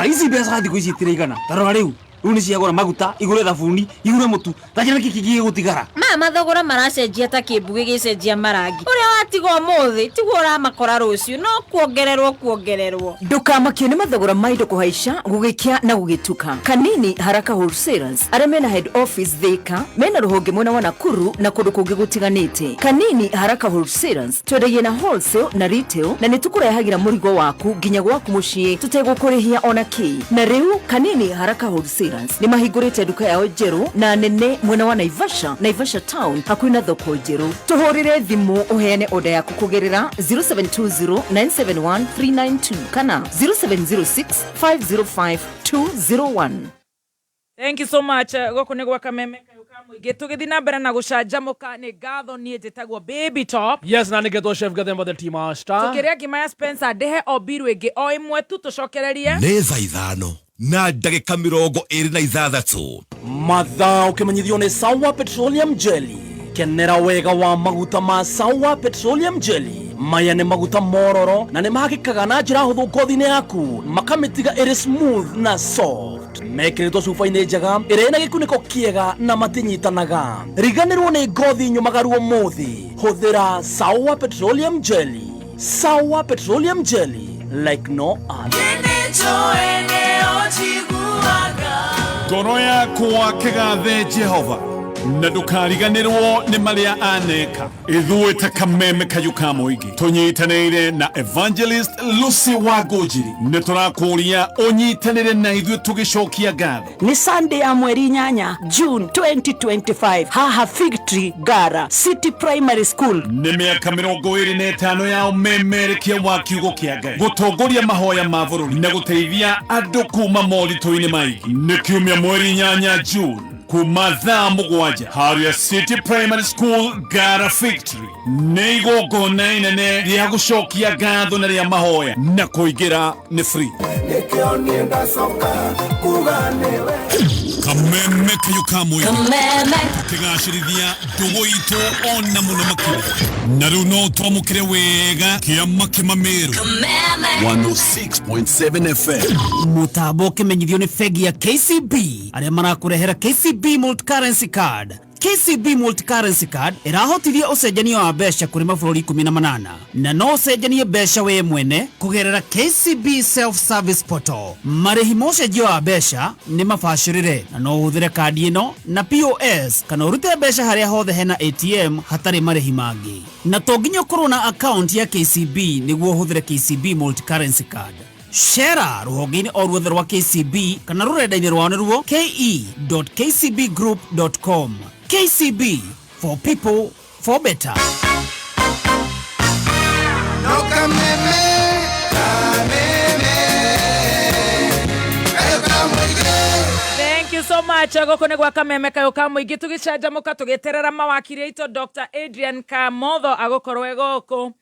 Hizi biashara thiku ici itireigana. Tarora riu ni ciagora maguta igure thabuni igure mutu tajira kiki gutigara mama thogora maracenjia ta kimbugi gicenjia marangi uria watigwo muthi tigwo ramakora rucio no kuongererwo ndukamakie ni mathogora maindo kuhaisha gugikia na gugituka. Kanini Haraka Wholesalers aria mena head office Thika mena ruhonge mwena wa Nakuru na kundu kungi gutiganite. Kanini Haraka Wholesalers twendagia na wholesale na retail na nitukurehagira murigo waku nginya gwaku mucii tutegũkũrĩhia ona ki. Na riu Kanini Haraka Wholesalers ni mahingurite duka yao njeru na nene mwena wa Naivasha Town hakuhĩ na thoko njeru. Tuhurire thimu uheane oda yaku kugerera 0720971392 kana 0706505201. Thank you so much. Goko ni gwa Kameme Kayuka Muingi tugithi na mbere na gucanjamuka ni ngatho nie njitagwo Baby Top. Yes, na nigetwo Chef Gathemba the Team Master. Tukiria ngima ya Spencer ndehe o biru ingi o imwe tu tucokererie nĩ thaa ithano na ndagĩka 26 mathaa ukimanyithio ni Sawa Petroleum Jelly. Kenera wega wa maguta ma Sawa Petroleum Jelly. Maya ni maguta mororo na ni mahakikaga na njira huthu ngothi-ini yaku makamitiga iri smooth na soft. Mekiritwo cuba-ini njega iri na gikuniko kiega na matinyitanaga. Riganirwo ni ngothi nyumagaru umuthi huthira Sawa Petroleum Jelly. Sawa Petroleum Jelly, like no other. Ngoro yakwa kĩgathe Jehova na ndũkariganĩrwo nĩ marĩa aneka. Ithuĩ ta Kameme Kayuka Muingi tũnyitanĩire na Evangelist Lucy Wangũnjiri nĩ tũrakũria ũnyitanĩre na ithuĩ tũgĩcokia ngatho. Ni Sunday ya mweri 8 June 2025 haha Fig Tree Gara City Primary School. Nĩ mĩaka 25 ya ũmemerekia wa kiugo kĩa Ngai gũtongoria mahoya ma bũrũri na gũteithia andũ kuma moritũ-inĩ maingĩ. Nĩ kiumia mweri 8 June kuma thaa mũgwanja harĩa City Primary School Gara Victory nĩ igongona inene rĩa gũcokia ngatho na rĩa mahoya na kũingĩra nĩ free. Kameme kayo kamwe kĩgacĩrithia ndũgũ itũ ona mũno makĩria na rĩu no twamũkĩre wega kĩama kĩmamĩrũ 106.7 FM mũtambo ũkĩmenyithio nĩ bengi ya KCB arĩa marakũrehera KCB Multi-Currency Card. KCB Multi-Currency Card ĩrahotithia ũcenjania wa mbeca kũrĩ mabũrũri 18 na no ũcenjanie mbeca we mwene kũgerera KCB Self-Service Portal. Marĩhi ma ũcenjio wa mbeca nĩ mabacĩrĩre na no ũhũthĩre kandi ĩno na POS kana ũrute mbeca harĩa hothe hena ATM hatarĩ marĩhi mangĩ. Na to nginya ũkorwo na account ya KCB nĩguo ũhũthĩre KCB Multi-Currency Card. Share rũhonge-inĩ o ruothe rwa KCB kana rũrenda-inĩ rwao nĩruo ke.kcbgroup.com. KCB, for people, for better. Thank you so much. Agoko ne gwa kameme kayo kamwingi tugicanjamuka tugiterera mawakiri aito Dr. Adrian Kamotho agokorwo egoko.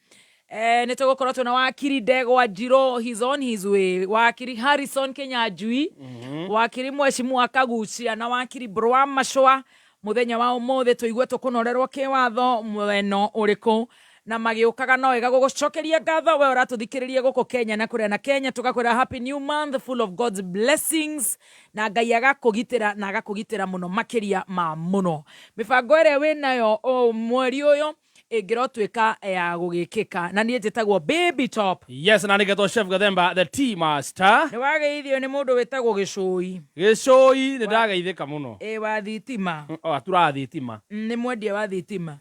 Nitugukorwo tuna wakiri Ndegwa Njiro, he's on his way. Wakiri Harrison Kenyanjui, wakiri Mheshimiwa Kagucia na wakiri Broa Mashwa. Muthenya wa umothe tuigwe tukunorerwo kiwatho mweno uriku na magiukaga no ega gugucokeria ngatho we uratuthikiririe guko Kenya na kuria na Kenya tugakwira happy new month full of God's blessings na Ngai agakugitira na agakugitira muno makiria ma muno mibango ere we nayo o mweri uyu ingirotwika ya gugikika na nie njitagwo Baby Top. Yes, na nigetwo Chef Gathemba the tea master. Ni wageithio ni mundu wetagwo Gicui. Gicui ni ndageithika muno. Wa thitima. Atura thitima. Ni mwendia wa thitima.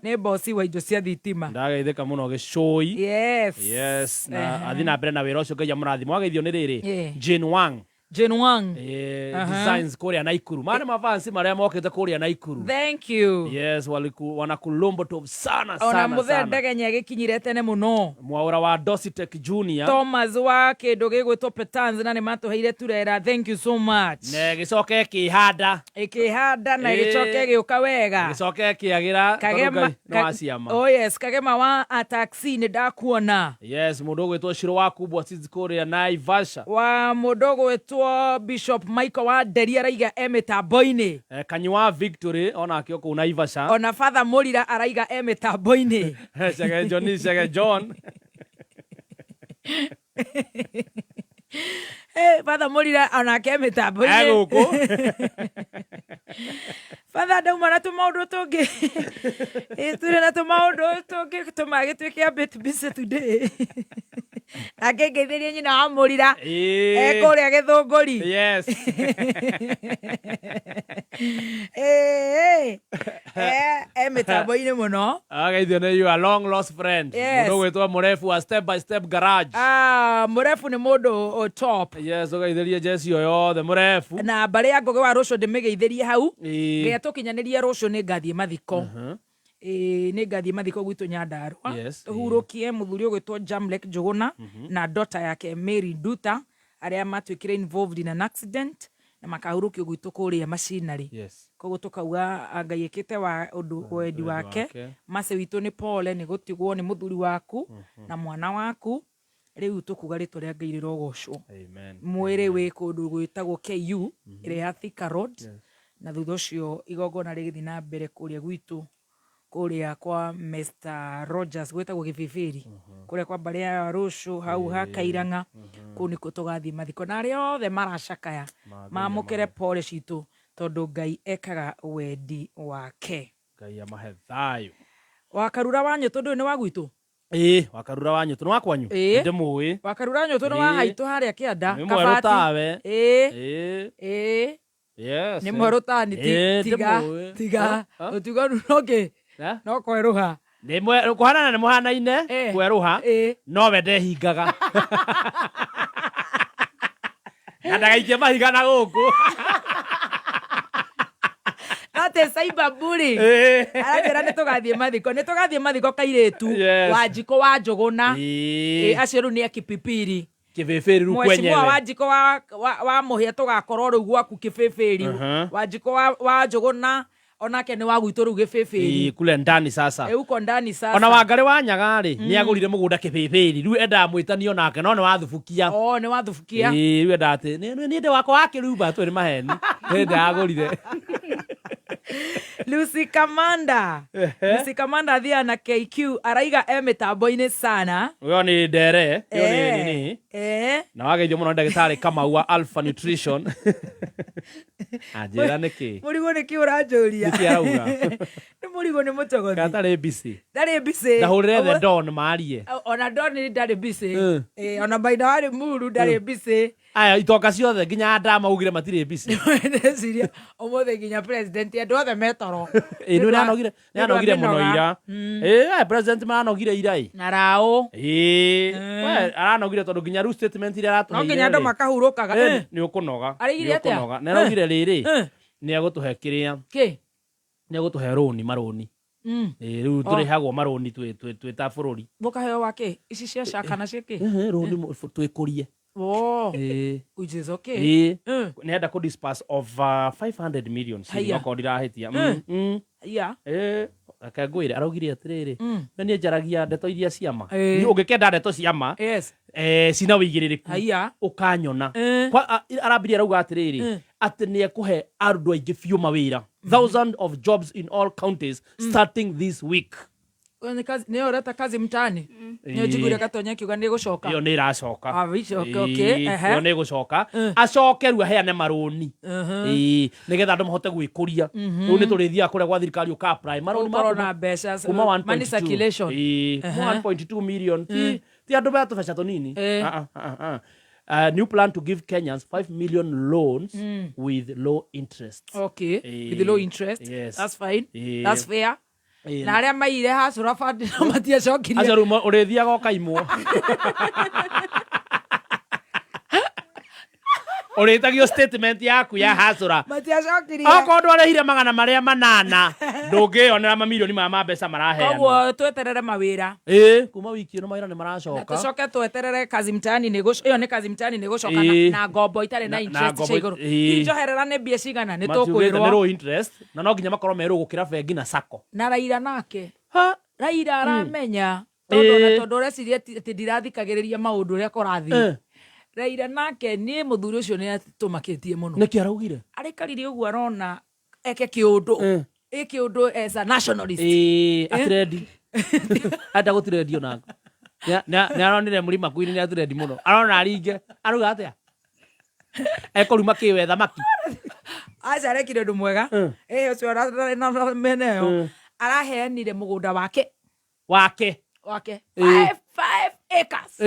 Ni bosi wa indo cia thitima. Ndageithika muno Gicui. Yes. Na athina mbere na wira ucio Ngai amurathimo. Wageithio ni riri. Jane Wang. Designs Korea Naikuru. Mane mafansi maria mokete Korea Naikuru. Thank you. Yes, wanakulombo top sana. Ona muthe ndege nyagikinyire tene muno. Mwaura wa Dositek Junior. Thomas wa kindu gigwitwo Petans na ni matuheire turera. Thank you so much. Ne gicoke kihanda. Ikihanda na gicoke giuka wega. Gicoke kiagira Kagema no asiama. Oh yes, Kagema wa taxi ni ndakuona. Yes, mudogo wetwo Shiro wa kubwa Sizi Korea Naivasha. Wa mudogo wetwo Bishop Michael wa Nderi araiga mitambo-ini. Kanywa Victory ona akioko Naivasha. Ona Father Murira araiga mitambo-ini. Shege John. Father Murira ona ke mitambo-ini. Aguko. Father ndauma na tumaundu tungi. Turi na tumaundu tungi tumagitwike a bit busy today. Agegetheria nyina wa Murira kuria Githunguri. Yes. Mitambo-ini muno. Ageithio ni you a long lost friend. Mundu gwitwa Murefu wa Step by Step Garage. Murefu ni mundu top. Yes, ugeithĩrie Jesse yothe Murefu. Na mbare ya Ngoge wa Rucio ndimigeithĩrie hau. Gĩa tukinyanirie Rucio ni ngathie mathiko. Ni ngathie mathiko gwitu Nyandarua. Tuhurukie muthuri ugwitwo Jamlek Njuguna na daughter yake Mary Duta aria matwikire involved in an accident na makahurukio gwitu kuria machinery. Koguo tukauga Ngai ekite wa undu wendi wake mace witu ni pole ni gutigwo ni muthuri waku na mwana waku riu tukuga ritwa ria Ngai rirogocwo. Mwiri wi kundu gwitagwo KU ire ya Thika Road na thutha ucio igongona rigithi na mbere kuria gwitu kuria kwa Mr. Rogers gwetagwo Gibibiri kuria kwa mbare ya Rucio hau hakairanga kuni kutugathi mathiko na ari othe maracakaya mamukire pole citu tondu Ngai ekaga wendi wake. Ngai amahe thayo. Wakarura wanyu tondu ni wagwitu. Wakarura wanyu tondu wakwanyu. Ndimui. Wakarura wanyu tondu wa haitu haria kianda kabati. Yes. Ni mwarutani tiga utiganu noke no kweruha ni kuhana ni muhanaine kweruha no wende hingaga na ndagaikie mahiga na guku ate saiba buri aragera nitugathie mathiko kairetu Wanjiko wa Njuguna acio ru ni akipipiri kibeferi ru kwenyewe Mheshimiwa Wanjiko wa muhia tugakorwo riu gwaku kibeferi Wanjiko wa Njuguna onake ni wagwitå rä u gä bäbä kule ndani sasa uko ndani sasa ona Wangari wa Nyaga-rĩ nĩ agũrire mũgũnda kĩbĩbĩri rĩu endaga mwĩtanio nake no nĩ wathubukia nĩ wathubukia rĩu endaga atĩ nĩ ndĩ wakwa wa kĩrumba twĩ nĩ maheni endaga agũrire Lucy Kamanda thia na KQ araiga mĩtambo-inĩ sana ũyũ nĩ ndere ũyũ nĩ nini na wageithio mũno ndagĩtarĩ Kamau wa Alpha Nutrition anjĩra nĩkĩ mũrigo nĩkĩ ũranjũria nĩkĩ arauga nĩ mũrigo nĩ mũtogothi ndarĩ busy ndahũrĩre the Don maarie ona Don ndarĩ busy ona Maina warĩ Muru ndarĩ busy aya itonga ciothe nginya Ndama ugire matirĩ busy ndeciria ũmũthĩ nginya president andũ othe metoro nĩ anogire mũno ira president manogire ira na Rao aranogire tondũ nginya ru statement iria aratũheire no nginya andũ makahurũkaga nĩ ũkũnoga arĩire atĩa na arogire rĩrĩ nĩ egũtũhe kĩrĩa nĩ egũtũhe marũni rĩu tũrĩhagwo marũni twĩ ta bũrũri mũkaheo wake ici cia caka na ciĩkĩ rũni twĩkũrie which is okay nĩ enda kũ disperse of 500 million okorwo ndirahĩtia aka ngwĩre araugire atĩrĩrĩ na niĩ njaragia ndeto iria ciama ũngĩkenda ndeto ciama cina wĩigĩrĩrĩku ũkanyona arambirie arauga atĩrĩrĩ atĩ nĩ ekũhe andũ aingĩ biũ mawĩra thousands of jobs in all counties starting this week nä å reta kazi mtani nä njiguire Gatonya akiuga nä gå coka ĩyo nĩ ĩracoka ĩyo nĩ gũcoka acoke rĩu aheane marũni nĩgetha andũ mahote gwĩkũria rĩu nĩ tũrĩthiaga kũrĩa gwa thirikari ũka marũni na mbeca kuma 1.2 million ti andũ bea tũbeca tũnini new plan to give Kenyans 5 million loans with low interest with low interest that's fine that's fair na arĩa maire hacũra bandi no matiacokirie aca rĩu ũrĩthiaga ũkaimwo ũrĩtagio statement yaku ya hacũra matiacokirie okorwo ndwarĩhire magana marĩa 8 ndũngĩonera mamirioni ma mbeca maraheana koguo tweterere mawĩra kuma wiki ĩno mawĩra nĩ maracoka tũcoke tweterere kazi mtaani ĩyo nĩ kazi mtaani nĩ gũcoka na ngombo itarĩ na interest cia igũrũ injoherera nĩ mbia cigana nĩ tũkwĩrwo nĩ low interest na no nginya makorwo merwo gũkĩra bengi na sacco na Raila nake Raila aramenya tondũ ũreciria atĩ ndirathikagĩrĩria maũndũ ũrĩa kũrathiĩ Raila nake nĩ mũthuri ũcio nĩ atũmakĩtie mũno nĩkĩ araugire arĩkarire ũguo arona eke kĩũndũ kĩũndũ as a nationalist atrendi enda gũtirendio nako nĩ aronire mũrima kwini nĩ atirendi mũno arona aringe arauga atĩa ekũruma kĩwe thamaki aca arekire ũndũ mwega ũcio ararĩ na mene ĩyo araheanire mũgũnda wake 5 acres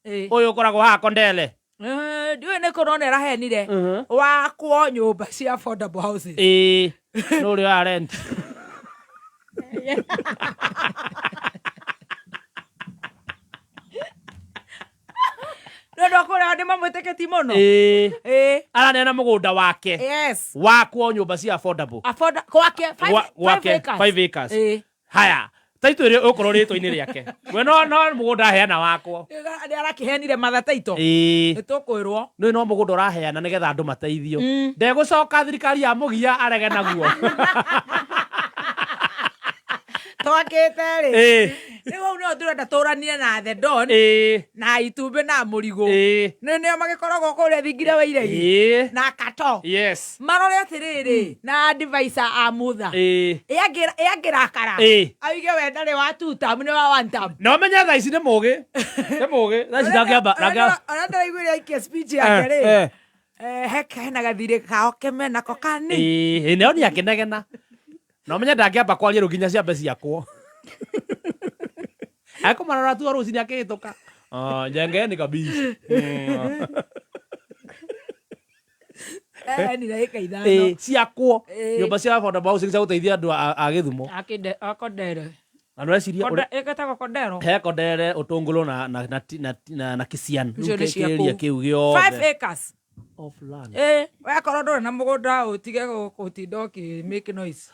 ũyũ ũkoragwo haha Kondele ndiũĩ nĩ kũrona araheanire wakwo nyũmba cia affordable houses no ũrĩa wa rent nĩũndũ kũrĩa andũ mamwĩtĩkĩti mũno araneana mũgũnda wake wakwo nyũmba cia affordable gwake 5 acres haya taito ĩrĩa ũkorwo rĩtwa-inĩ rĩake we no mũgũnda aheana wakwo nĩ arakĩheanire matha taito nĩ tũkwĩrwo nĩ no mũgũnda ũraheana nĩgetha andũ mateithio ndegũcoka thirikari ya mũgia arege naguo twakĩte rĩ rĩu hau nĩo ndĩrenda tũranire na the Don na Itumbĩ na Mũrigo nĩo magĩkoragwo kũrĩa thingire wa Iregi na Kato marore atĩrĩrĩ na advisor a Mutha angĩrakara auge we ndarĩ wa 2 term nĩ wa 1 term no menye thaa ici nĩ mũgĩ thaa ici ndangĩamba ona ndĩraiguire aikia speech yake rĩ hena gathirĩ kao kemenako kani nĩo nĩ akĩnegena no menye ndangĩamba kwaria rũginya ciambe ciakwo akũmarora tu rũcinĩ akĩhĩtũka njengeni kabici ciakwo nyũmba cia affordable housing cia gũteithia andũ a Gĩthumo Kondere andũ eciria ĩgetagwo Kondero he Kondere Ũtũngũlũ na Kisian kĩria kĩu gĩothe 5 acres of land wakorwo ndũrĩ na mũgũnda ũtige gũtinda ũkĩ make noise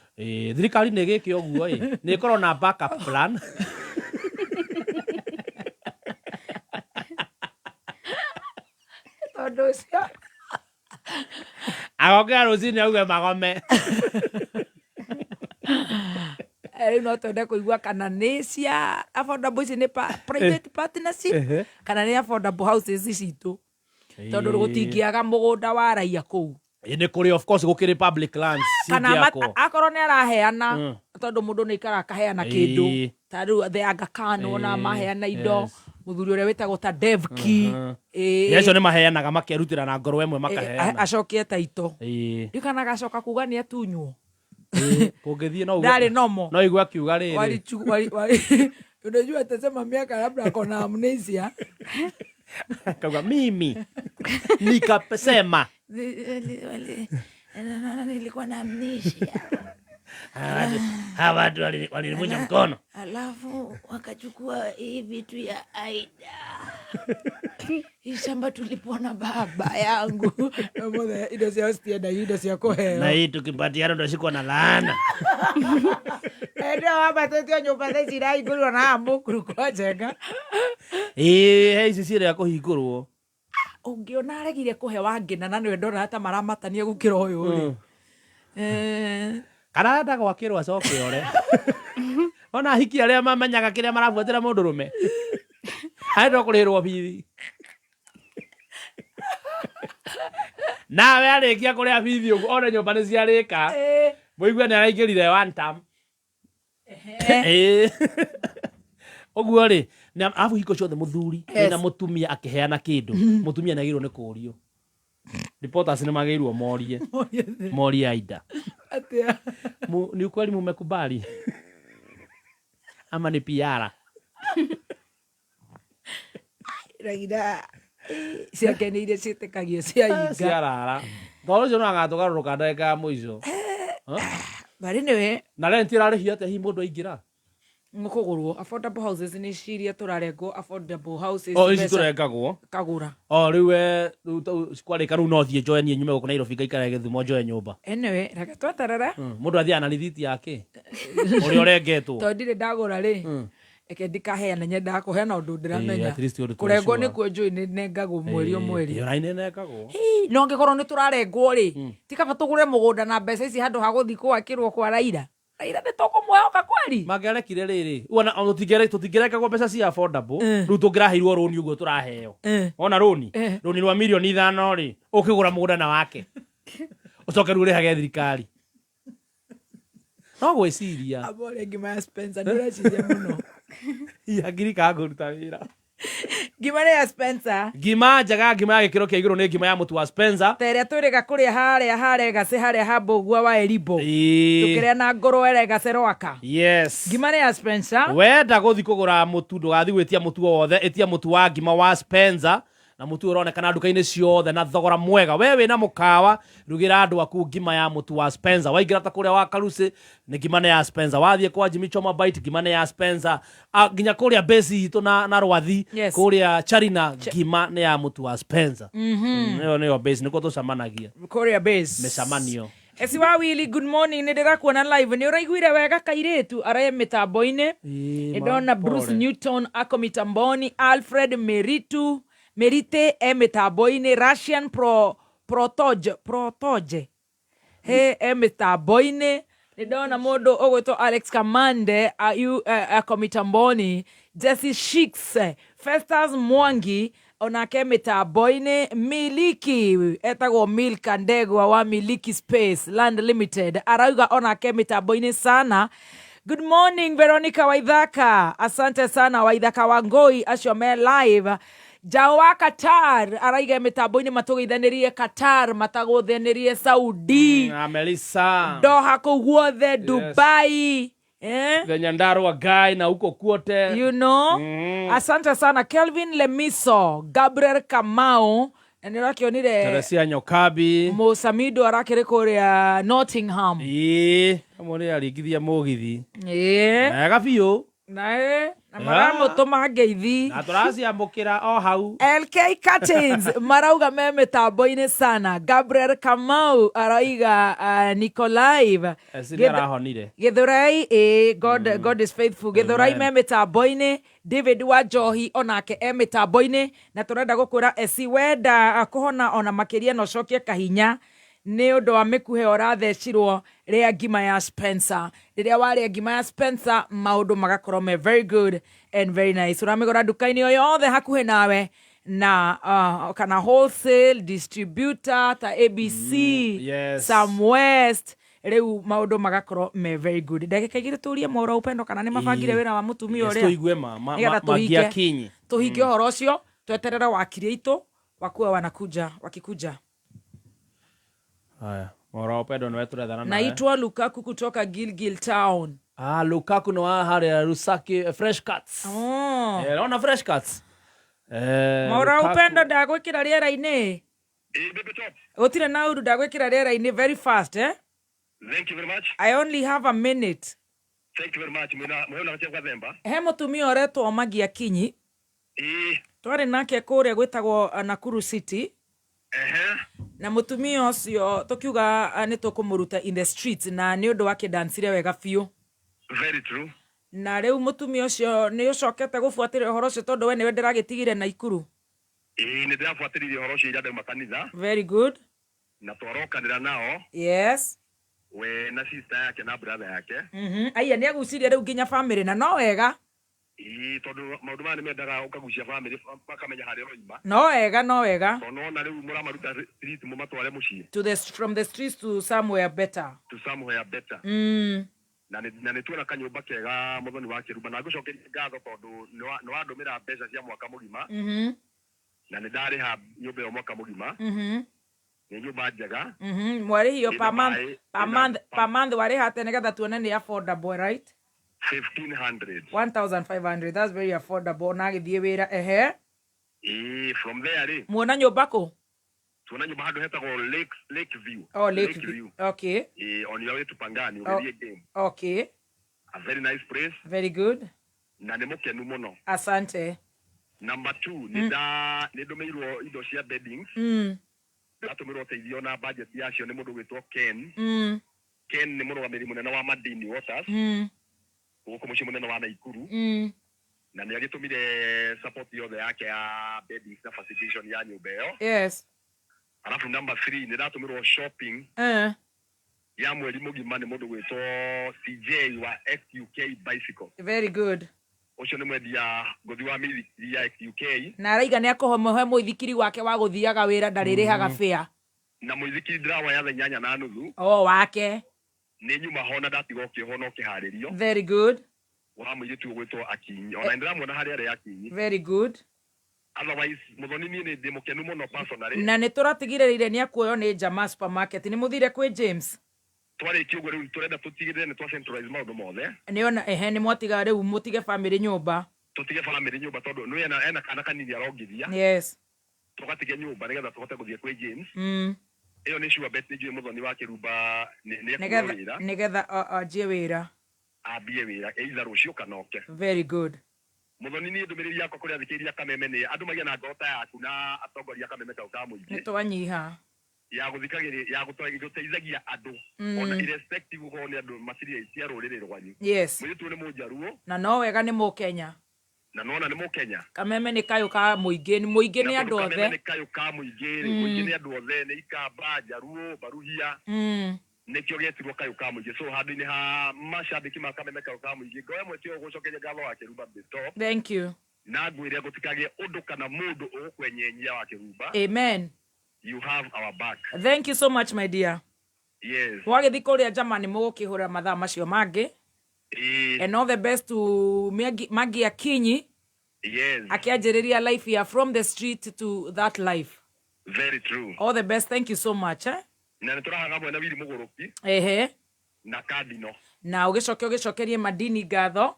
thirikari nĩ gĩke ũguo nĩ ĩkorwo na backup plan tondu cio agokera rucini auge magome no twende kuigua kana nĩ cia affordable ici nĩ private partnership kana nĩ affordable houses citũ tondu gũtingĩaga mũgũnda wa raia kũu nĩ kũrĩ of course gũkĩrĩ public lands kana akorwo nĩ araheana tondu mũndũ nĩ ikara akaheana kĩndũ ta rĩu the Aga Khan ona maheana indo mũthuri ũrĩa wĩtagwo ta Devki icio nĩ maheanaga makerutĩra na ngoro ĩmwe makaheana acokie taito ndikana gacoka kuga nĩ atunywo kũngĩthiĩ no ndarĩ nomo no igua kiuga rĩrĩ unajua atasema miaka labda ako na amnesia kauga mimi nikasema nilikuwa na amnesia hawa watu walinivunja mkono alafu wakachukua hii vitu ya Aida hii shamba tulipona baba yangu indo cia stienda indo cia kuheo na hii tukipatiana ndo shiko na laana ndio hapa tetio nyumba za cirai ngurwa na mukuru kwa jenga ici ciĩrĩ ya kũhingũrwo ũngĩona aregire kũhe wangena na nĩwe ndona hata maramatania gũkĩra ũyũ kana arenda gwakĩrwo acoke ore ona hiki arĩa mamenyaga kĩrĩa marabuatĩra mũndũrũme arenda kũrĩhĩrwo bithi nawe arĩkia kũrĩa bithi ũguo ona nyũmba nĩ ciarĩka mũigua nĩ araingĩrire one term ũguo rĩ arabu hiko ciothe mũthuri na mũtumia akĩheana kĩndũ mũtumia nĩ agĩrĩirwo nĩ kũũrio reporters nĩ magĩrĩirwo morie Aida ni ukweli mumekubali ama ni PR Raida ciake nĩ iria ciĩtĩkagio cia inga ciarara tondũ ũcio no agatũgarũrũka ndagĩka ya mũico bari nĩwe na rent ĩrarĩhio atĩa hi mũndũ aingĩra ngũkũgũrwo affordable houses nĩ ciria tũrarengwo affordable houses ici tũrengagwo kagũra rĩu kwarĩka rĩu no thiĩ njoe niĩ nyume gũkũ Nairobi ngaikara Gĩthumo njoe nyũmba anyway reke tweterere mũndũ athiaga na rithiti yake ũrĩa ũrengetwo tondũ ndirĩ ndagũra rĩ eke ndikaheana nyendaga kũheana ũndũ ndĩramenya kũrengwo nĩkuo njũĩ nĩ nengagwo mweri o mweri no ngĩkorwo nĩ tũrarengwo rĩ tikaba tũgũre mũgũnda na mbeca ici handũ ha gũthiĩ gwakĩrwo kwa Raila nĩ tũkũmwehoka kweri mangĩarekire rĩrĩ tũtingĩrekagwo mbeca cia affordable rĩu tũngĩraheirwo rũni ũguo tũraheo ona rũni rwa mirioni 5 rĩ ũkĩgũra mũgũnda na wake ũcoke rĩu ũrĩhage thirikari no gwĩciria abore ngima ya Spencer ndĩreciria mũno ngirika ngũruta wĩra ngima ya Spencer ngima njega ngima ya gĩkĩro kĩa igũrũ nĩ ngima ya mũtu wa Spencer terĩa twĩrĩga kũrĩa harĩa gacĩ harĩa hambũgua wa Eribo tũkĩrĩa na ngũrwe gacĩ rwaka yes ngima ya Spencer wenda gũthi kũgũra mũtu ndũgathi gwĩtia mũtu wothe etia mũtu wa ngima wa Spencer na mũtu ũronekana nduka-inĩ ciothe na thogora mwega we wĩna mũkawa rugĩra andũ aku ngima ya mũtu wa Spencer waingĩra ta kũrĩa wa Karusi nĩ ngima ya Spencer wathiĩ kwa Jimmy Choma Bite ngima ya Spencer nginya kũrĩa base hitũ na rwathi kũrĩa Charina ngima ya mũtu wa Spencer nĩyo base nĩkuo tũcamanagia kũrĩa base mĩcamanio esi wa Willy good morning nĩ ndĩrakuona live nĩ ũraiguire wega kairĩtu araye mĩtambo-inĩ ndona Bruce Newton ako mitamboni Alfred Merite mĩtambo-inĩ Russian Protoje mĩtambo-inĩ ndona mũndũ ũgwĩtwo Alex Kamande ako mitamboni Jesse Shicks Festus Mwangi onake mĩtambo-inĩ Miliki etagwo Milka Ndegwa wa Miliki Space Land Limited arauga onake mĩtambo-inĩ sana. Good morning Veronica Waithaka, asante sana Waithaka Wangoi acio me live. Jao wa Qatar araiga mĩtambo-inĩ matũgeithanirie Qatar matagũthenirie Saudi Melissa Doha kũu guothe Dubai the Nyandarua guy na huko kuote you know asante sana Kelvin Lemiso Gabriel Kamau nĩrakĩonire Teresia Nyokabi Musamido arakĩrĩ kũrĩa Nottingham amore aringithia mũgithi wega biũ na maramutuma ngeithi na turaciamukira o hau. LK Curtains marauga me mitambo-ini sana. Gabriel Kamau araiga Nikolaiv arahonire Githurai. God is faithful. Githurai me mitambo-ini. David Wanjohi onake e mitambo-ini na turenda gukwira esi wenda kuhona ona makiria no cokie kahinya nĩ ũndũ wa mĩkuhe ũrathecirwo rĩa ngima ya Spencer. Rĩrĩa warĩa ngima ya Spencer maũndũ magakorwo me very good and very nice. Ũramĩgũra nduka-inĩ o yothe hakuhĩ nawe na kana wholesale distributor ta ABC, Sam West, rĩu maũndũ magakorwo me very good. Ndagĩka igĩrĩ tũrie Mwaura Upendo kana nĩ mabangire wĩra wa mũtumia ũrĩa. Tũigue Magia Kinyi. Tũhinge ũhoro ũcio tweterere wakiri aitũ wakuwa wanakuja wakikuja. Haya, Mwaura Upendo nĩ weturethana nawe. Naitwa Lukaku kutoka Gilgil Town. Lukaku no haria Rusaki Fresh Cuts. Ona Fresh Cuts. Mwaura Upendo ndagwĩkĩra rĩera-inĩ. Gũtirĩ na ũru ndagwĩkĩra rĩera-inĩ very fast Thank you very much. I only have a minute. Thank you very much. Mwena katia themba. He mũtumia ũretwo Magia Kinyi. Twarĩ nake kũrĩa gwĩtagwo Nakuru City. Na mũtumia ũcio tũkiuga nĩ tũkũmũruta in the streets na nĩ ũndũ wake dancire wega biũ. Very true. Na rĩu mũtumia ũcio nĩ ũcokete gũbuatĩrĩra ũhoro ũcio tondũ we nĩwe ndĩragĩtigire Naikuru. Nĩ ndĩrabuatĩrĩria ũhoro ũcio irathĩ makanitha. Very good. Na twarokanĩra nao. Yes. We na sister yake na brother yake. Aya nĩ agucirie rĩu nginya family na no wega. Tondũ maũndũ maya nĩ mendaga ũkagucia family makamenya harĩa ũroima. No wega. Tondũ na rĩu mũramaruta street mũmatware mũciĩ. From the streets to somewhere better. To somewhere better. Na nĩ tuona kanyũmba kega mũthoni wa kĩrumba na ngũcokeria ngatho tondũ nĩ wandũmĩra mbeca cia mwaka mũgima. Na nĩ ndarĩha nyũmba ĩyo mwaka mũgima. Nĩ nyũmba njega. Mwarĩhio per month warĩha atĩ nĩgetha tuone nĩ affordable, right? 1,500. 1,500. That's very affordable. Na agĩthiĩ wĩra from there muona nyũmba kũ? Tuona nyũmba handũ hetagwo Lake View. Lake View. Okay. On your way to Pangani ugerie game. Okay. A very nice place. Very good. Na nĩ mũkenu mũno. Asante. Number 2 nĩ ndũmĩirwo indo cia beddings. Ndatũmĩrwo ũteithio na budget yacio nĩ mũndũ gwĩtwo Ken. Ken nĩ mũrũgamĩrĩri mũnene wa Madini Waters. Gũkũ mũciĩ mũnene wa Naikuru. Na nĩ agĩtũmire support yothe yake ya beddings na facilitation ya nyũmba ĩyo. Yes. Alafu number 3 nĩ ndatũmĩrwo shopping. Ya mweri mũgima nĩ mũndũ gwĩtwo CJ wa XUK Bicycle. Very good. Ucio nĩ mwendia ngũthi wa mĩthikiri ya XUK. Na araiga nĩ akũhe mũithikiri wake wa gũthiaga wĩra ndarĩrĩhaga fare. Na mũithikiri ndĩrawa ya 8:30. Wake. Nĩ nyuma hona ndatiga ũkĩho na ũkĩharĩrio. Very good. Wa mũirĩtu ũgwĩtwo Akinyi. Ona ndĩramuona harĩa arĩ Akinyi. Very good. Otherwise mũthoni niĩ nĩ ndĩmũkenu mũno personally. Na nĩ tũratigĩrĩire nĩ akuoyo nĩ Jama supermarket. Nĩ mũthire kwĩ James. Twarĩkia ũguo rĩu tũrenda tũtigĩrĩre nĩ twa centralize maũndũ mothe. Nĩona nĩ mwatiga rĩu mũtige family nyũmba. Tũtige family nyũmba tondũ nĩ ena kana kanini arongithia. Yes. Tũgatige nyũmba nĩgetha tũhote gũthiĩ kwĩ James. Ĩyo nĩ sure bet nĩ njũĩ mũthoni wa kĩrumba nĩgetha anjie wĩra. Ambie wĩra either rũciũ kana oke. Very good. Mũthoni niĩ ndũmĩrĩri yakwa kũrĩa thikĩrĩria Kameme nĩ andũ magĩa na ngota yaku na atongoria Kameme kau ka mũingĩ. Nĩ twanyiha. Ya gũthikagĩrĩria ya gũteithagia andũ ona irrespective ũkorwo nĩ andũ maciri cia rũrĩrĩ rwanyu. Yes. Mũirĩtu nĩ Mũnjaruo. Na no wega nĩ Mũkenya. Na nona nĩ Mũkenya. Kameme nĩ kayũ ka mũingĩ nĩ andũ othe. Kameme nĩ kayũ ka mũingĩ nĩ andũ othe nĩ Ikamba, Njaruo, Baruhia. Nĩkĩo gĩetirwo kayũ ka mũingĩ. So handũ-inĩ ha macambĩki ma Kameme kayũ ka mũingĩ ngoya mweke ũgũcokeria ngatho wa kĩrumba Bistop. Thank you. Na ngwĩre gũtikagĩe ũndũ kana mũndũ ũgũkwenyenya wa kĩrumba. Amen. You have our back. Thank you so much, my dear. Yes. Wagĩthi kũrĩa Germany mũgũkĩhũra mathaa macio mangĩ. And all the best to Magia Kinyi. Yes. Akĩanjĩrĩria life here from the street to that life. Very true. All the best. Thank you so much. Na nĩ tũrahaga hamwe na Wili Mũgũrũki. Na Cardinal. Na ũgĩcokerie Madini ngatho.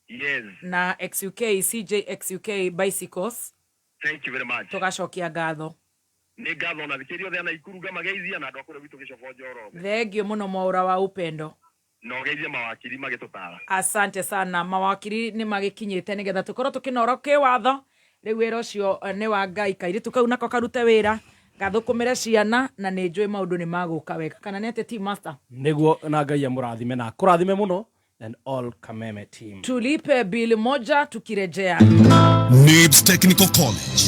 Yes. Na XUK, CJ XUK Bicycles. Thank you very much. Tũgacokia ngatho. Nĩ ngatho na thikĩrio thĩa na Ikuru ngamageithia na andũ akũrĩa witũ gĩcobo njorothe. Thengio mũno Mwaura wa Upendo. no geithie mawakiri magitutara. Asante sana, mawakiri ni magikinyite nigetha tukorwo tukinoro kiwatho riu wira ucio ni wa Ngai kairitu kau nako karute wira gathukumire ciana na ni njui maundu ni maguka wega kana ni ati team master niguo na Ngai amurathime na kurathime muno and all Kameme team. Tulipe bili moja tukirejea. NIBS Technical College.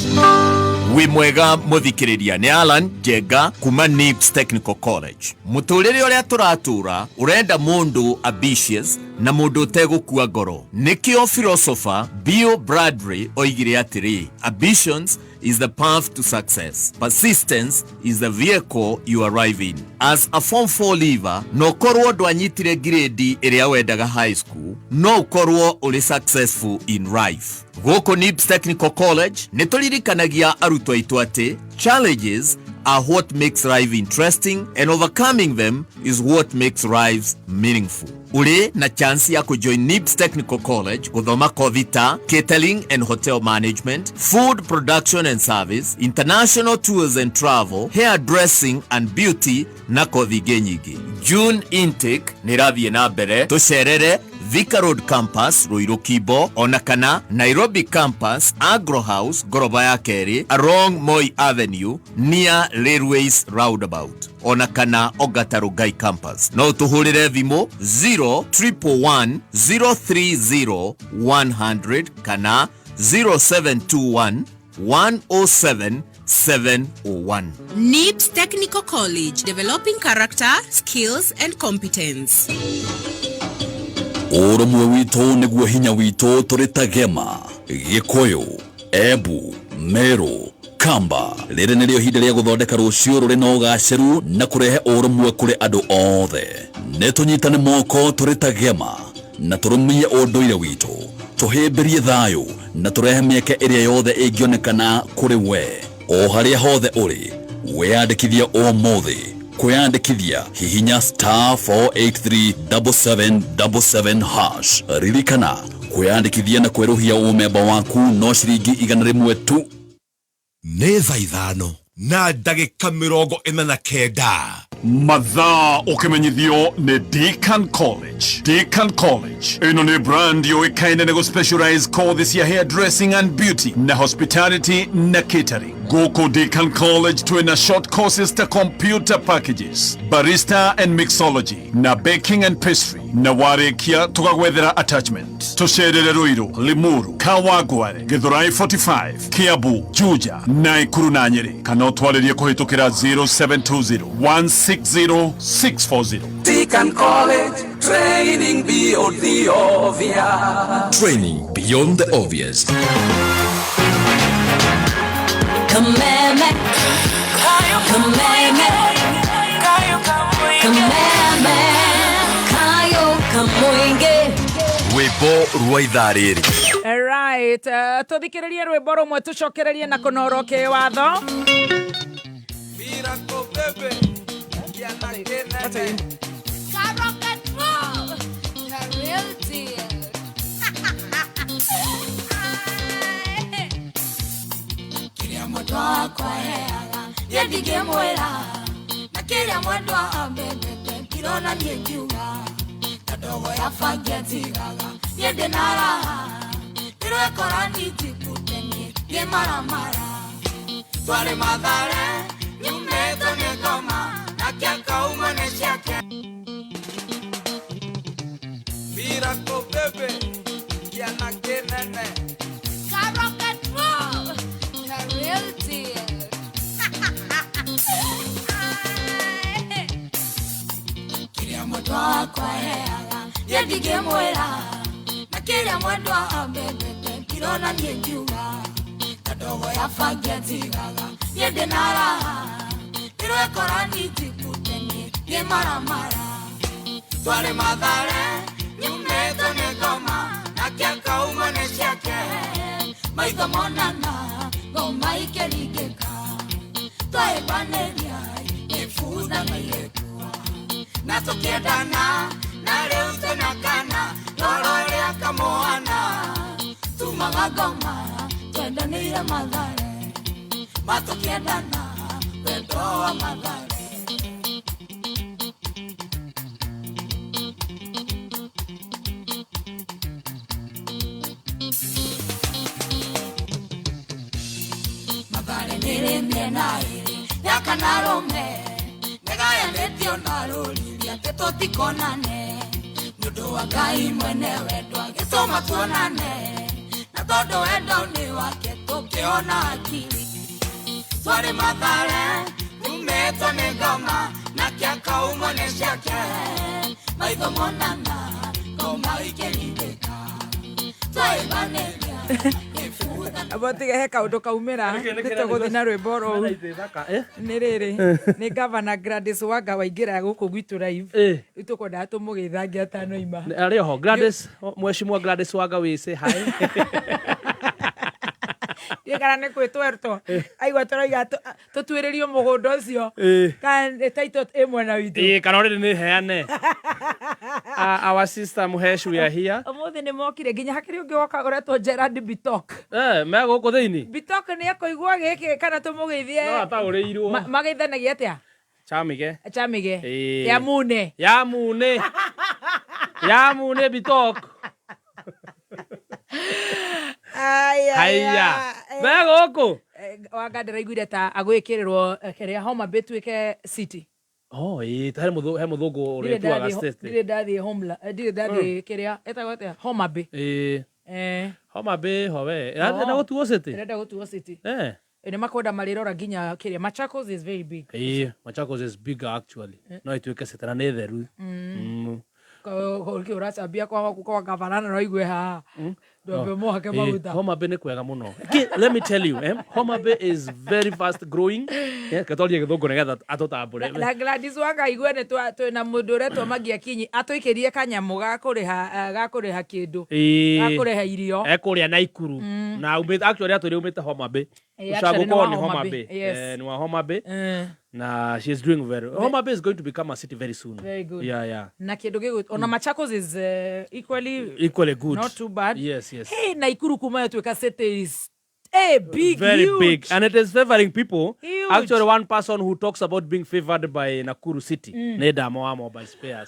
Wi mwega muthikiriria ni Alan Jega kuma NIBS Technical College. Muturire uria turatura urenda mundu ambitious na mundu utegukua ngoro. Nikio philosopher Bill Bradbury oigire atiri, ambitions is the path to success. Persistence is the vehicle you arrive in. As a Form 4 leaver, no korwo ndwanyitire grade iria wendaga high school, no korwo uri successful in life. Goko NIBS Technical College, nituririkanagia arutwo aitu ati, challenges are what makes life interesting and overcoming them is what makes lives meaningful. Uri na chance ya kujoin NIBS Technical College kuthoma kothi ta catering and hotel management, food production and service, international tours and travel, hairdressing and beauty na kothi nyingi. June intake nirathie na mbere, tucerere Thika Road Campus, Ruiru Kibo, onakana Nairobi Campus, Agro House, Goroba ya Keri, along Moi Avenue, near Railways Roundabout. Onakana Ogatarugai Campus. No tuhurire thimu 031-030-100 kana 0721-107-701. NIBS Technical College, developing character, skills and competence. Urumwe wito niguo hinya wito turitagema Gikuyu, Embu, Meru, Kamba. Riri nirio hinde ria guthondeka rucio ruri na ugaciru na kurehe urumwe kuri andu othe. Nitunyitane moko turitagema na turumie unduire witu, tuhimbirie thayu na turehe mieke iria yothe ingionekana kuri we. O haria hothe uri wiyandikithia umuthi. Kwiyandikithia hihinya *4837777 hash. Ririkana kwiyandikithia na kweruhia umemba waku no ciringi 100 tu. Nĩ thaa ithano na ndagĩka 49 mathaa ukimenyithio ni Deakin College. Deakin College ino ni brand yoikaine nego specialize courses ya hairdressing and beauty na hospitality na catering. Goko Deakin College tuena short courses ta computer packages, barista and mixology na baking and pastry na warekia tukagwethera attachment. Tucerere Ruiru, Limuru, Kawagware, Githurai 45, Kiambu, Juja, Naikuru na Nyeri. Kana utwaririe kuhitukira 0720-160-640. Deakin College, training beyond the obvious. Training beyond the obvious. Kameme, Kameme, Kameme, Kayo Kamuinge. Rwimbo rwa ithaa rĩrĩ. Alright, tuthikiririe rwimbo rumwe tucokererie na kunoro kiwatho. Miracle baby, yana kene. Rocket roll, the real deal. Kiria mwendu wakwa heaga, yendige mwera. Na kiria mwendu ambendete, kirona nie ngiuga. Kadogo ya fangia tigaga, yende naraha. Irwe korani tikuteni, ye maramara. Twale madhare, nyumeto negoma. Na kiaka umone shake. Miracle baby, yana kenene. Rocket roll, the real deal. Kiria mwendu wakwa heaga, yendige mwera. Na kiria mwendu ambendete, kirona nie ngiuga. Kadogo ya fangia tigaga, yende naraha. Irwe korani tikuteni, ye maramara. Twale madhare, nyumeto negoma. Na kiaka umone shake. Maitho monana, goma ikerigeka. Twae baneria, ifuda maiyekua. Na tukiendana, na leo tunakana. Lorore akamoana, tumaga goma. Twendanire madhare, matukiendana. Wendo wa madhare. miena iri ya kanarome negaya netio naruriria tetotikonane nundu wa Ngai mwene wendwa gisoma tuonane na tondu wendo ni wake tukiona akili twari mathare tumetwa ni ngoma na kiaka umone ciake maitho monana ngoma ikirindika twaibaneria abotiga he kaundu kaumira tuguthina rwimbo ru ni riri ni Governor Gladys Wanga waingira guku gwitu live itukwenda tumugithangia atano ima ari ho Gladys mheshimiwa Gladys Wanga we say hi yekara ne kwetwerto aigwa toroiga tutwiririo mugundo ucio kan title emwe na witu kana ri ni heane our sister Muhesh we are here umuthi ni mokire nginya hakiri ungi woka uretwo Gerard Bitok me guku thiini Bitok ni akoigwa giki kana tumugeithie no atauriirwo mageithanagia atia chamige ya mune Bitok Haya. Bego guku. Wanga ndiraiguire ta agwikirirwo keria Homa Bay twike city. He muthungu uri tuaga state. Dire ndathi keria etagwo atia Homa Bay. Homa Bay howe. Enda gutuo city. Enda gutuo city. Ene makoda malirora ginya keria Machakos is very big. Machakos is bigger actually. No itwike city na ne theru. Ko uracambia kwa gavanana no igwe ha ndombe mohake mauta Homa Bay ni kwega muno let me tell you Homa Bay is very fast growing katoria githungu negetha atotambure na Gladys Wanga igwe ne na mundu retwo magia kinyi atuikirie kanyamu gakuriha kindu gakuriha irio ekuria na ikuru na actually aturi umite Homa Bay ucaguko ni Homa Bay ni wa Homa Bay na she is doing very Homa Bay is going to become a city very soon. Very good. Yeah. Na kidogo good. Ona Machakos is equally good. Not too bad. Yes. Hey, Naikuru kuma tweka city is big, very huge. Big, and it is favoring people. Huge. Actually, one person who talks about being favored by Nakuru City, Neda Moamo by Spears,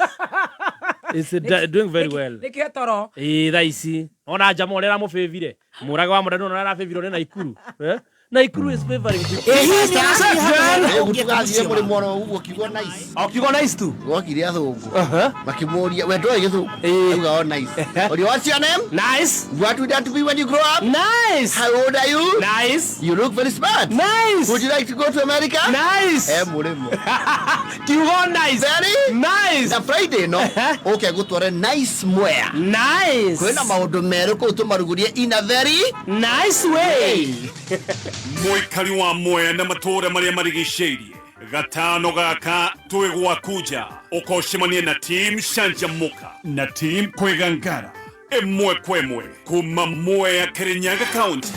is doing very well. Niki toro. Daisi. Ona jamo lera mo favire. Muraga wa murano na favire na Naikuru. Naikuru is favoring people. Utugathie muri moro uguo kiugo nice. Kiugo nice tu. Gokire athungu. Makimuria we ndoi githungu. Uga nice. What's your name? Nice. What would you want to be when you grow up? Nice. How old are you? Nice. You look very smart. Nice. Would you like to go to America? Nice. Murimo. Kiugo nice. Very nice. The Friday no. Okay, go to a nice mwea. Nice. Kwena maundu meru ko tumarugurie in a very nice way. Muikari wa Mwea na matora maria marigiceirie gatano gaka twigwa kuja ukoshimanie na team Shanjamuka na team Kwegangara emwe kwemwe kuma Mwea Kirinyaga County.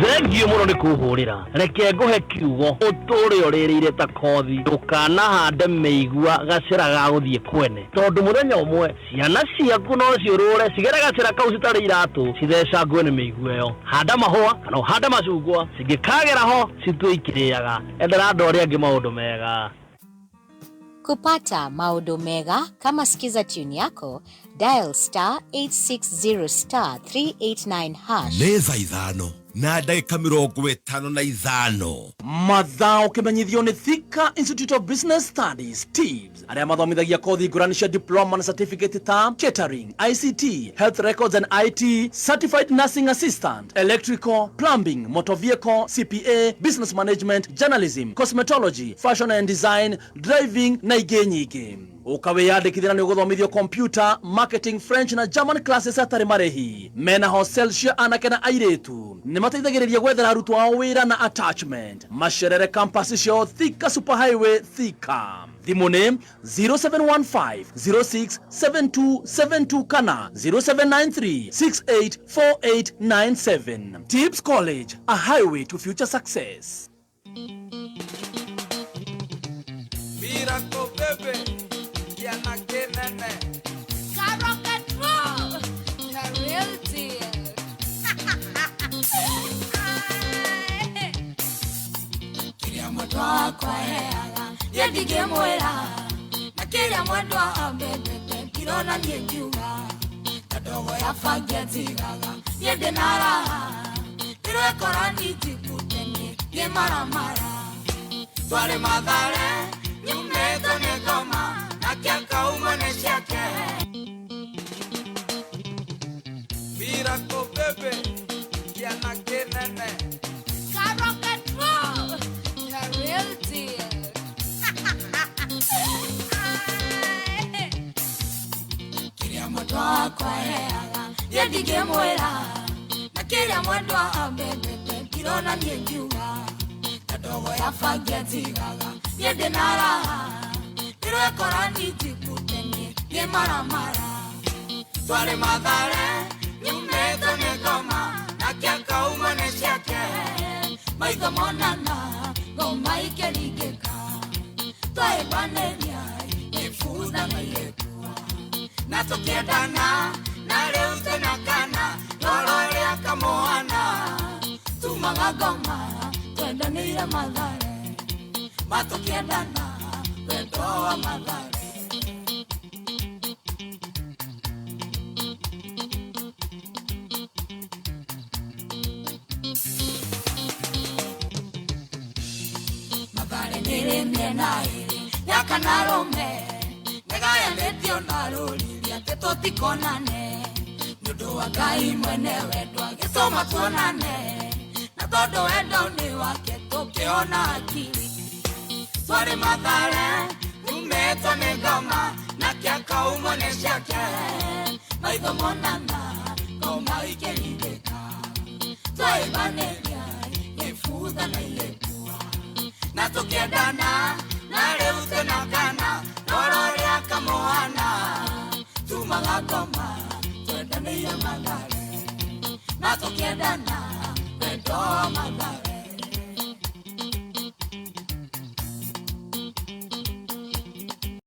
Thengio muno ni kuhurira reke nguhe kiugo uturi uririre ta kothi ukanahande meigua gacira ga guthie kwene tondu muthenya umwe ciana ciaku no ciurure cigere gacira kau citari iratu citheca ngwe ni meigua yo handa mahua kana handa macungwa cingikagera ho citwikiriaga endera ndori angi maundu mega. Kupata maundu mega kama sikiza tune yako dial *860*389#. Neza ithano na ndagika 55 mathao kimenyithio ni Thika Institute of Business Studies TIBS aria mathomithagia kothi ngurani cia diploma na certificate ta catering, ICT, health records and IT, certified nursing assistant, electrical, plumbing, motor vehicle, CPA, business management, journalism, cosmetology, fashion and design, driving na ingĩ nyingĩ. Ukawiyandikithia ni uguthomithio computer, marketing, French na German classes atari marehi. Mena hostel cia anake na airitu. Ni mateithagiriria gwethera arutwo ao wira na attachment. Macerere campus cia Thika Superhighway Thika. Thimu ni 0715067272 kana 0793684897. TIBS College, a highway to future success. Miracle baby. Yana kenene. Karoket mo. The real deal. Kiria mwendu wakwa heaga. Yendige mwera. Na kiria mwendu wa mbembebe. Kirona nie njuga. Tando ndogo ya fageti gaga yende nara ire korani tikuteni ye maramara twale madare nyumeto ne goma na kiaka umone shake Miracle bebe ya na kenene Rocket roll, the real deal. Kiria mwendo wakwa heaga, yendige mwera. Na kiria mwendo wa mbebebe, kirona nie ngiuga. Na ndogo ya fageti gaga, yende nara. Irwe korani tikuteni, ye maramara. Twale madare, nyumeto ne goma. Na kiaka umone shake. Maitho monana, goma ikerigeka. Twae baneria, ifuza na yekua. Na tukiendana, na leo tena kana. Lorore akamoana. Tumaga goma, tuendanire madhare. Matukiendana, wendo wa madhare. Nire miena iri yaka narome negaya netio naruriria tetotikonane nundu wa Ngai mwene wendwa gisoma tuonane na tondu wendo ni wake tukiona akili twari madhare umeto ni goma na kiaka umone shake maitho monana goma ikerigeka twaibaneria ifuza na ilekua na tukiendana na leo tena kana noro ya kamoana tumaga goma tuendanire madhare na tukiendana wendo wa madhare